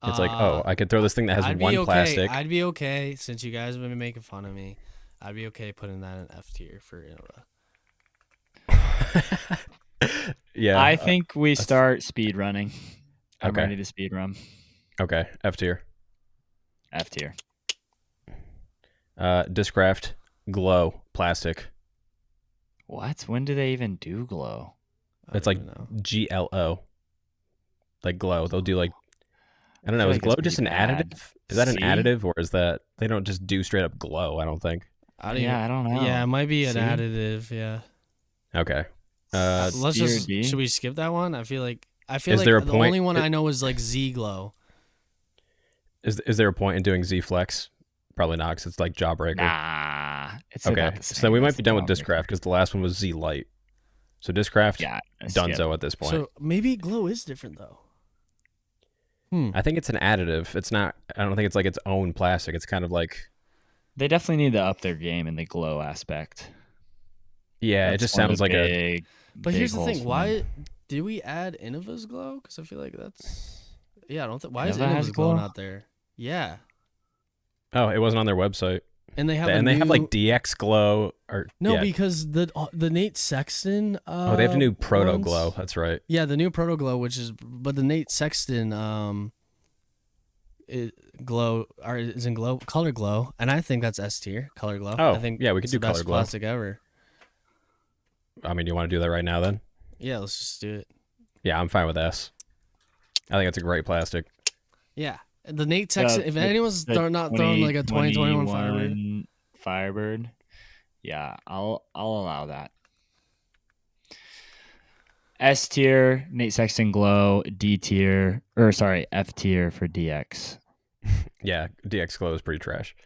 Speaker 3: It's like, I could throw this thing that has one plastic.
Speaker 1: I'd be okay, since you guys have been making fun of me, I'd be okay putting that in F tier for Innova.
Speaker 3: Yeah.
Speaker 2: I think we start speed running. I'm ready to speed run.
Speaker 3: Okay, F tier.
Speaker 2: F tier.
Speaker 3: Discraft Glow plastic.
Speaker 2: What? When do they even do glow?
Speaker 3: It's like GLO. Like glow. They'll do like, I don't know. Is glow just an additive? Is that an additive, or is that they don't just do straight up glow? I don't think.
Speaker 2: I don't know.
Speaker 1: Yeah, it might be an
Speaker 2: C?
Speaker 1: additive. Yeah.
Speaker 3: Okay.
Speaker 1: Let's
Speaker 2: C or
Speaker 1: just.
Speaker 2: D?
Speaker 1: Should we skip that one? I feel like
Speaker 3: Is there a
Speaker 1: the
Speaker 3: point?
Speaker 1: only one I know is like Z Glow.
Speaker 3: Is there a point in doing Z Flex? Probably not, because it's like Jawbreaker.
Speaker 2: Nah, it's
Speaker 3: Okay,
Speaker 2: about the same.
Speaker 3: so then we might
Speaker 2: as
Speaker 3: be
Speaker 2: the
Speaker 3: done with
Speaker 2: Jawbreaker.
Speaker 3: Discraft because the last one was Z Light. So Discraft,
Speaker 2: Yeah,
Speaker 3: Dunzo at this point.
Speaker 1: So maybe Glow is different though.
Speaker 3: I think it's an additive. It's not. I don't think it's like its own plastic. It's kind of like.
Speaker 2: They definitely need to up their game in the glow aspect.
Speaker 3: Yeah, it
Speaker 2: That's
Speaker 3: just
Speaker 2: one of
Speaker 3: sounds
Speaker 2: the
Speaker 3: like
Speaker 2: big,
Speaker 1: But
Speaker 2: big
Speaker 1: here's the
Speaker 2: holes
Speaker 1: thing:
Speaker 2: for
Speaker 1: why
Speaker 2: them.
Speaker 1: did we add Innova's Glow? Because I feel like that's. Yeah, I don't think. Why is
Speaker 2: Innova has
Speaker 1: Innova's Glow
Speaker 2: Glow?
Speaker 1: not there? Yeah,
Speaker 3: Oh, it wasn't on their website.
Speaker 1: and they have
Speaker 3: They have like DX Glow or
Speaker 1: no,
Speaker 3: yeah.
Speaker 1: because the Nate Sexton.
Speaker 3: Oh, they have the new Proto
Speaker 1: ones-
Speaker 3: Glow. That's right.
Speaker 1: Yeah, the new Proto Glow, but the Nate Sexton glow or is in glow color glow, and I think that's S tier color glow.
Speaker 3: Oh,
Speaker 1: I think
Speaker 3: yeah, we could
Speaker 1: it's
Speaker 3: do
Speaker 1: the best
Speaker 3: color glow.
Speaker 1: plastic ever.
Speaker 3: I mean, you want to do that right now then?
Speaker 1: Yeah, let's just do it.
Speaker 3: Yeah, I'm fine with S. I think it's a great plastic.
Speaker 1: Yeah, the Nate Sexton. If anyone's not throwing like a 2021 Firebird,
Speaker 2: Firebird, yeah, I'll allow that. S tier, Nate Sexton Glow, F tier for DX.
Speaker 3: Yeah, DX Glow is pretty trash.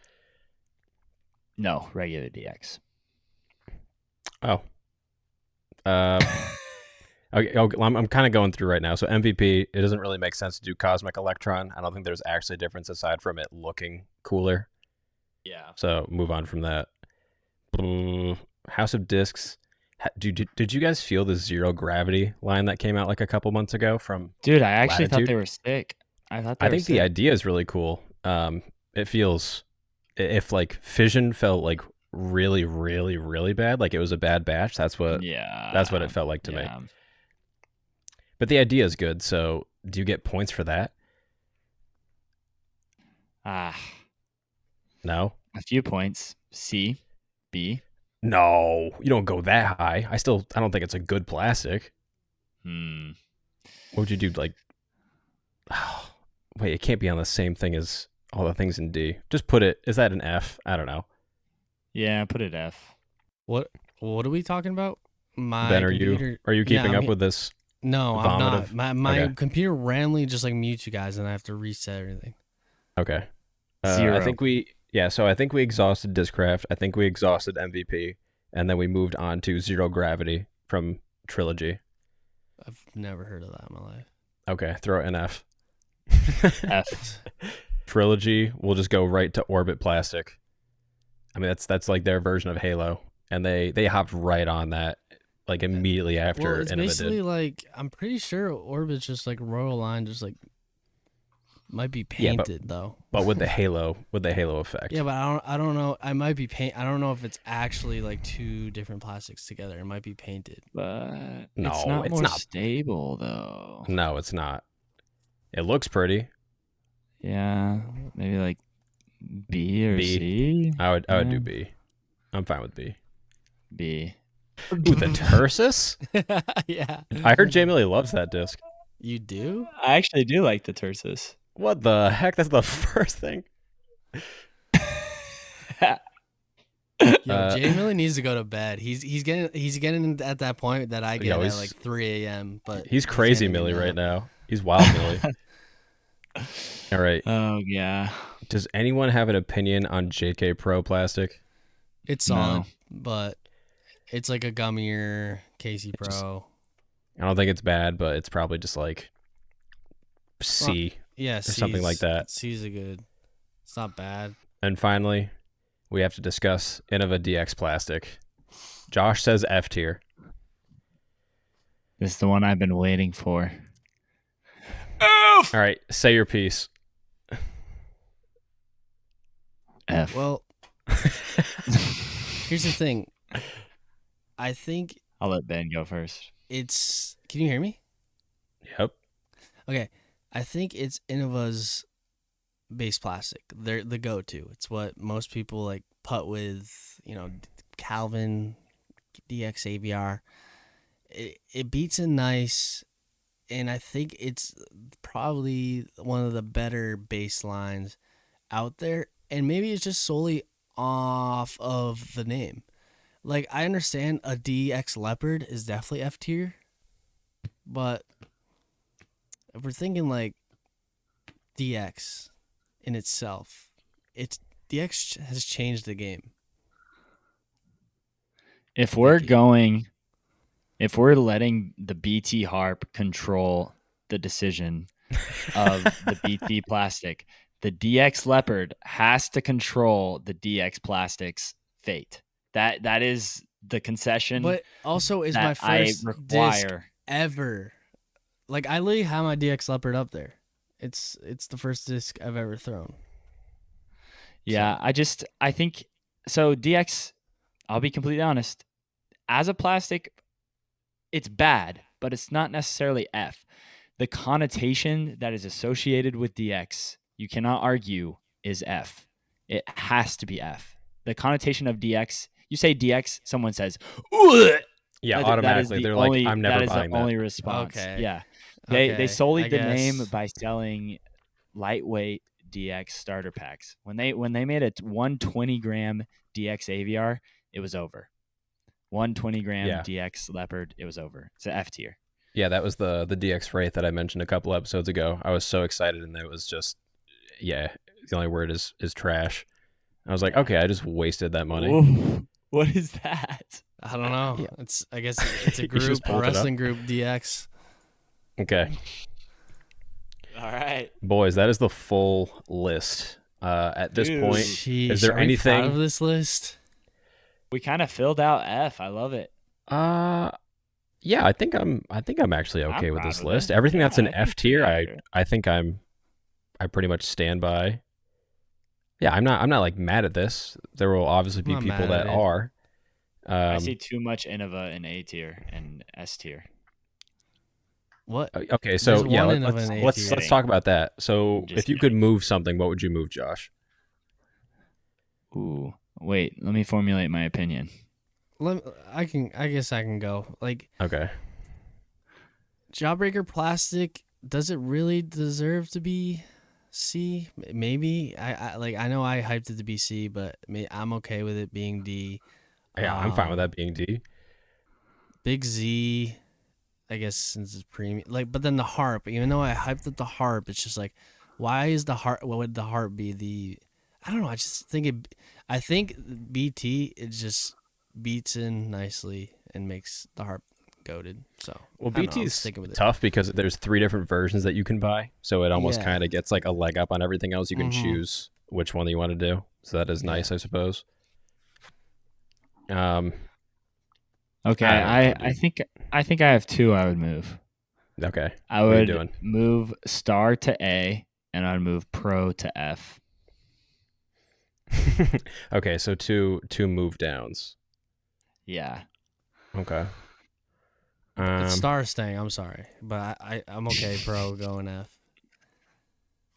Speaker 2: No, regular DX.
Speaker 3: Oh. Okay, I'm kind of going through right now. So MVP, it doesn't really make sense to do Cosmic Electron. I don't think there's actually a difference aside from it looking cooler.
Speaker 2: Yeah.
Speaker 3: So move on from that. House of Discs. Did you guys feel the zero gravity line that came out like a couple months ago from
Speaker 2: Dude, I actually
Speaker 3: Latitude?
Speaker 2: thought they were sick. I
Speaker 3: think the idea is really cool. It feels if like fission felt like really, really, really bad, like it was a bad batch. That's what it felt like to me. But the idea is good. So do you get points for that? No.
Speaker 2: A few points. C, B.
Speaker 3: No, you don't go that high. I don't think it's a good plastic. What would you do? Like, wait, it can't be on the same thing as all the things in D. Just put it. Is that an F? I don't know.
Speaker 2: Yeah, put it F.
Speaker 1: what are we talking about? My
Speaker 3: Ben,
Speaker 1: computer.
Speaker 3: are you keeping up with this?
Speaker 1: No, I'm
Speaker 3: vomitive?
Speaker 1: not. My
Speaker 3: Okay.
Speaker 1: computer randomly just like mutes you guys, and I have to reset everything.
Speaker 3: Okay.
Speaker 2: Zero.
Speaker 3: I think we exhausted Discraft. I think we exhausted MVP, and then we moved on to Zero Gravity from Trilogy.
Speaker 1: I've never heard of that in my life.
Speaker 3: Okay, throw an F.
Speaker 2: F.
Speaker 3: Trilogy, we'll just go right to Orbit Plastic. I mean, that's like their version of Halo, and they hopped right on that like immediately after
Speaker 1: Well, it's
Speaker 3: Innova
Speaker 1: basically
Speaker 3: did.
Speaker 1: like I'm pretty sure Orbit's just like Royal Line, just like might be painted though.
Speaker 3: But with the Halo effect.
Speaker 1: Yeah, but I don't know. I might be paint. I don't know if it's actually like two different plastics together. It might be painted.
Speaker 2: But
Speaker 3: No,
Speaker 2: it's not
Speaker 3: it's
Speaker 2: more
Speaker 3: not.
Speaker 2: stable though.
Speaker 3: No, it's not. It looks pretty.
Speaker 2: Yeah, maybe like B or
Speaker 3: B.
Speaker 2: C.
Speaker 3: I would do B. I'm fine with B.
Speaker 2: B.
Speaker 3: Ooh, the Tursus?
Speaker 1: Yeah.
Speaker 3: I heard Jamie Lee loves that disc.
Speaker 1: You do?
Speaker 2: I actually do like the Tursus.
Speaker 3: What the heck? That's the first thing.
Speaker 1: Yo, Jay really needs to go to bed. He's getting at that point that I get at like 3 a.m. But
Speaker 3: he's crazy Millie right now. He's wild Millie. All right.
Speaker 2: Oh yeah.
Speaker 3: Does anyone have an opinion on JK Pro plastic?
Speaker 1: It's solid, but it's like a gummier KC Pro.
Speaker 3: I don't think it's bad, but it's probably just like C
Speaker 1: Yeah,
Speaker 3: or something like that.
Speaker 1: C's a good. It's not bad.
Speaker 3: And finally, we have to discuss Innova DX plastic. Josh says F tier.
Speaker 2: This is the one I've been waiting for.
Speaker 3: All right, say your piece.
Speaker 2: F.
Speaker 1: Well, here's the thing. I think
Speaker 2: I'll let Ben go first.
Speaker 1: it's. Can you hear me?
Speaker 3: Yep.
Speaker 1: Okay. I think it's Innova's base plastic. They're the go-to. It's what most people like putt with, Calvin, DX AVR. It beats in nice, and I think it's probably one of the better baselines out there. And maybe it's just solely off of the name. Like, I understand a DX Leopard is definitely F tier, but if we're thinking like DX in itself, it's DX has changed the game.
Speaker 2: If
Speaker 1: Thinking.
Speaker 2: we're letting the BT harp control the decision of the BT plastic, the DX Leopard has to control the DX Plastic's fate. That is the concession
Speaker 1: But also, is my
Speaker 2: that I
Speaker 1: first disc
Speaker 2: require.
Speaker 1: ever. Like, I literally have my DX Leopard up there. It's the first disc I've ever thrown.
Speaker 2: Yeah, I think so. DX, I'll be completely honest. As a plastic, it's bad, but it's not necessarily F. The connotation that is associated with DX, you cannot argue, is F. It has to be F. The connotation of DX, you say DX, someone says, "Ugh!"
Speaker 3: Yeah,
Speaker 2: That is
Speaker 3: automatically
Speaker 2: the
Speaker 3: they're like,
Speaker 2: only
Speaker 3: I'm
Speaker 2: that
Speaker 3: never
Speaker 2: is the
Speaker 3: buying that.
Speaker 2: only response.
Speaker 1: Okay.
Speaker 2: Yeah, they sullied
Speaker 1: I
Speaker 2: the name
Speaker 1: guess.
Speaker 2: by selling lightweight DX starter packs. When they made a 120 gram DX AVR, it was over. 120 gram
Speaker 3: Yeah.
Speaker 2: DX Leopard, it was over. It's an F tier.
Speaker 3: Yeah, that was the DX Wraith that I mentioned a couple episodes ago. I was so excited, and it was just, yeah, the only word is trash. I was like,
Speaker 2: Yeah.
Speaker 3: okay, I just wasted that money.
Speaker 2: Ooh, what is that?
Speaker 1: I don't know.
Speaker 3: Yeah.
Speaker 1: I guess it's a
Speaker 3: You
Speaker 1: group,
Speaker 3: just
Speaker 1: a
Speaker 3: pulled it up.
Speaker 1: wrestling group, DX.
Speaker 3: Okay,
Speaker 2: All right.
Speaker 3: boys, that is the full list. At this
Speaker 2: Dude.
Speaker 3: point,
Speaker 1: Sheesh,
Speaker 3: is there
Speaker 1: are we proud
Speaker 3: anything?
Speaker 1: of this list?
Speaker 2: We kind of filled out F. I love it.
Speaker 3: Yeah, I think I'm actually okay with
Speaker 2: proud
Speaker 3: this
Speaker 2: of
Speaker 3: list.
Speaker 2: it.
Speaker 3: Everything that's
Speaker 2: Yeah,
Speaker 3: an
Speaker 2: I think
Speaker 3: F tier,
Speaker 2: pretty accurate.
Speaker 3: I think I pretty much stand by. Yeah, I'm not like mad at this. There will obviously be
Speaker 1: I'm not
Speaker 3: people
Speaker 1: mad
Speaker 3: that
Speaker 1: at it.
Speaker 3: are.
Speaker 2: I see too much Innova in A tier and S tier.
Speaker 1: What?
Speaker 3: Okay, so
Speaker 1: There's
Speaker 3: yeah,
Speaker 1: one in of an A
Speaker 3: let's
Speaker 1: tier.
Speaker 3: talk about that. So
Speaker 2: Just
Speaker 3: if you could move something, what would you move, Josh?
Speaker 2: Ooh, wait. Let me formulate my opinion.
Speaker 1: I guess I can go. Like,
Speaker 3: Okay.
Speaker 1: Jawbreaker Plastic, does it really deserve to be C? Maybe. I know I hyped it to be C, but I'm okay with it being D.
Speaker 3: Yeah, I'm fine with that being D.
Speaker 1: Big Z, I guess, since it's premium. Like, but then the harp, even though I hyped up the harp, it's just like, why is the harp? What would the harp be? I don't know. I just think it. I think BT it just beats in nicely and makes the harp goated. So
Speaker 3: Well,
Speaker 1: I don't know,
Speaker 3: BT
Speaker 1: I'm
Speaker 3: is
Speaker 1: sticking with it.
Speaker 3: tough because there's 3 different versions that you can buy, so it almost
Speaker 1: Yeah.
Speaker 3: kind of gets like a leg up on everything else. You can
Speaker 1: Mhm.
Speaker 3: choose which one you want to do, so that is nice, I suppose.
Speaker 2: Okay,
Speaker 3: I don't know, dude.
Speaker 2: I think I have 2 I would move.
Speaker 3: Okay,
Speaker 2: I
Speaker 3: what are you
Speaker 2: would
Speaker 3: doing?
Speaker 2: move Star to A and I'd move Pro to F.
Speaker 3: Okay, so two move downs.
Speaker 2: Yeah.
Speaker 3: Okay.
Speaker 1: It's Star staying. I'm sorry, but I'm okay. Pro going F.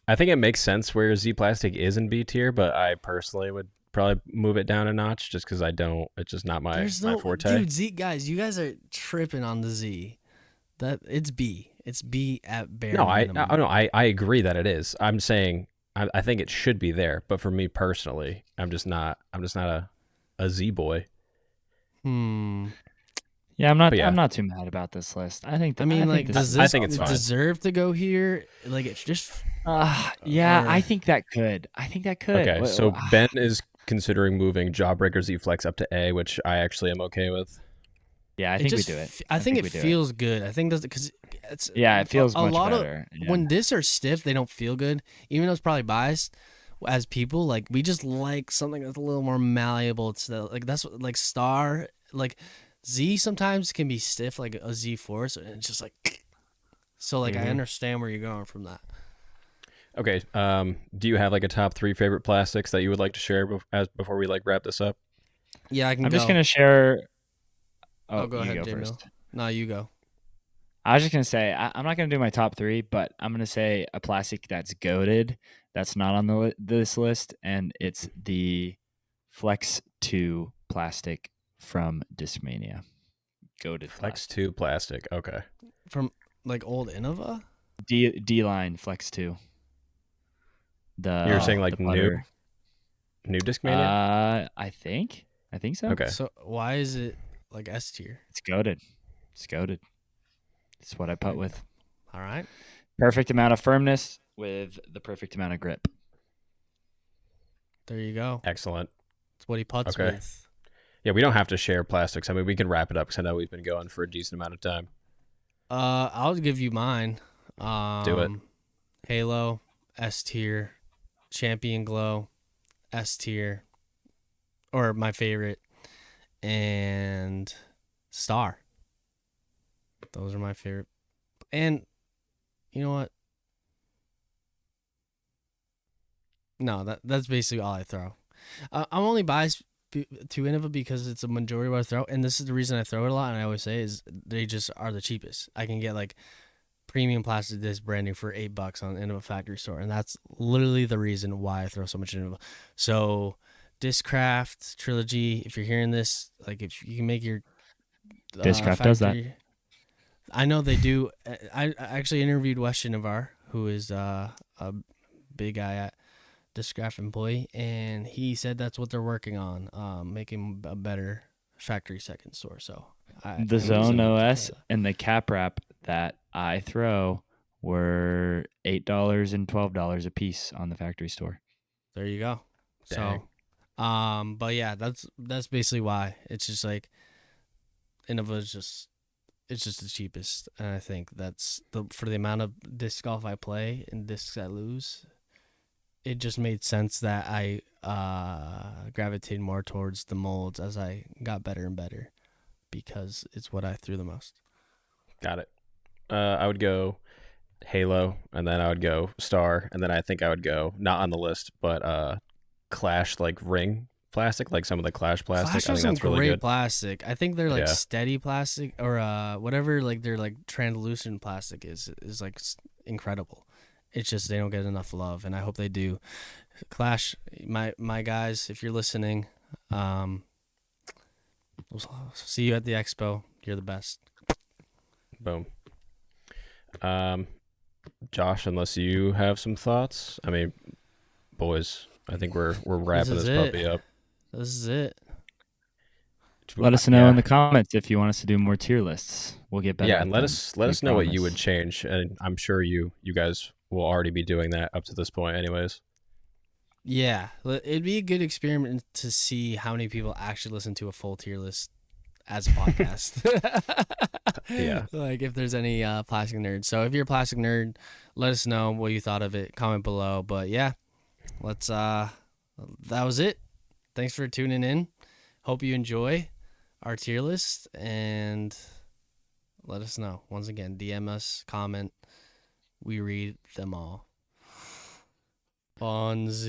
Speaker 3: I think it makes sense where Z Plastic is in B tier, but I personally would probably move it down a notch just because I don't. It's just not my forte.
Speaker 1: Dude. Z guys, you guys are tripping on the Z. That it's B. It's B at bare minimum.
Speaker 3: I agree that it is. I'm saying I think it should be there, but for me personally, I'm just not a Z boy.
Speaker 2: Yeah, I'm not.
Speaker 3: But yeah.
Speaker 2: I'm not too mad about this list. I think.
Speaker 1: I mean, like, does this
Speaker 3: I think it's fine.
Speaker 1: deserve to go here? Like, it's just.
Speaker 2: Yeah,
Speaker 1: or-
Speaker 2: I think that could.
Speaker 3: Okay, so Ben is considering moving Jawbreaker Z Flex up to A, which I actually am okay with.
Speaker 2: Yeah, I think we do it.
Speaker 1: I think it
Speaker 2: we do
Speaker 1: feels good. I think because it's
Speaker 2: it feels
Speaker 1: a
Speaker 2: much
Speaker 1: lot
Speaker 2: better.
Speaker 1: of when discs are stiff, they don't feel good. Even though it's probably biased. As people, like, we just like something that's a little more malleable. It's like that's what, like Star, like Z sometimes can be stiff, like a Z Force, and it's just like. So like I understand where you're going from that.
Speaker 3: Okay. Do you have like a top 3 favorite plastics that you would like to share before we like wrap this up?
Speaker 1: Yeah, I can.
Speaker 2: I'm just gonna share.
Speaker 1: Oh, go
Speaker 2: you
Speaker 1: ahead,
Speaker 2: go
Speaker 1: J-Mill.
Speaker 2: first.
Speaker 1: No, you go.
Speaker 2: I was just gonna say I'm not gonna do my top 3, but I'm gonna say a plastic that's goated, that's not on this list, and it's the Flex 2 plastic from Discmania. Goated
Speaker 3: Flex 2 plastic. Okay.
Speaker 1: From like old Innova.
Speaker 2: D line Flex 2.
Speaker 3: You're saying like new? New Discmania?
Speaker 2: I think so.
Speaker 3: Okay.
Speaker 1: So why is it like S tier?
Speaker 2: It's goaded. It's goaded. It's what I put with
Speaker 1: All right.
Speaker 2: perfect amount of firmness with the perfect amount of grip.
Speaker 1: There you go.
Speaker 3: Excellent.
Speaker 1: That's what he puts
Speaker 3: Okay.
Speaker 1: with.
Speaker 3: Yeah, we don't have to share plastics. I mean, we can wrap it up because I know we've been going for a decent amount of time.
Speaker 1: I'll give you mine.
Speaker 3: Do it.
Speaker 1: Halo, S tier. Champion Glow, S tier. Or my favorite. And Star. Those are my favorite. And you know what? No, that's basically all I throw. I'm only biased to Innova because it's a majority of what I throw, and this is the reason I throw it a lot. And I always say is they just are the cheapest. I can get like premium plastic disc branding for $8 on Innova Factory Store, and that's literally the reason why I throw so much Innova. So, Discraft, Trilogy. If you're hearing this, like if you can make your
Speaker 2: Discraft does that.
Speaker 1: I know they do. I actually interviewed Wes Navar, who is a big guy at Discraft employee, and he said that's what they're working on, making a better factory second store. So
Speaker 2: the Zone OS and the cap wrap that I throw were $8 and $12 a piece on the factory store.
Speaker 1: There you go.
Speaker 3: Dang.
Speaker 1: So, but yeah, that's basically why. It's just like Innova is it's just the cheapest, and I think that's for the amount of disc golf I play and discs I lose. It just made sense that I gravitated more towards the molds as I got better and better because it's what I threw the most.
Speaker 3: Got it. I would go Halo, and then I would go Star, and then I think I would go, not on the list, but Clash like ring plastic, like some of the Clash plastic.
Speaker 1: Clash
Speaker 3: I
Speaker 1: has
Speaker 3: think
Speaker 1: some
Speaker 3: that's really
Speaker 1: great
Speaker 3: good.
Speaker 1: plastic. I think they're like
Speaker 3: Yeah.
Speaker 1: steady plastic or whatever, like they're like translucent plastic is like incredible. It's just they don't get enough love, and I hope they do. Clash, my guys, if you're listening, we'll see you at the expo. You're the best.
Speaker 3: Boom. Josh, unless you have some thoughts, I mean, boys, I think we're wrapping this puppy up.
Speaker 1: This is it.
Speaker 2: Let us know in the comments if you want us to do more tier lists. We'll get better.
Speaker 3: Yeah,
Speaker 2: at
Speaker 3: and let
Speaker 2: them.
Speaker 3: us know what you would change, and I'm sure you guys will already be doing that up to this point, anyways.
Speaker 1: Yeah, it'd be a good experiment to see how many people actually listen to a full tier list as a podcast.
Speaker 3: Yeah.
Speaker 1: Like if there's any plastic nerds. So if you're a plastic nerd, let us know what you thought of it. Comment below. But yeah, let's that was it. Thanks for tuning in. Hope you enjoy our tier list and let us know. Once again, DM us, comment. We read them all. Funsie.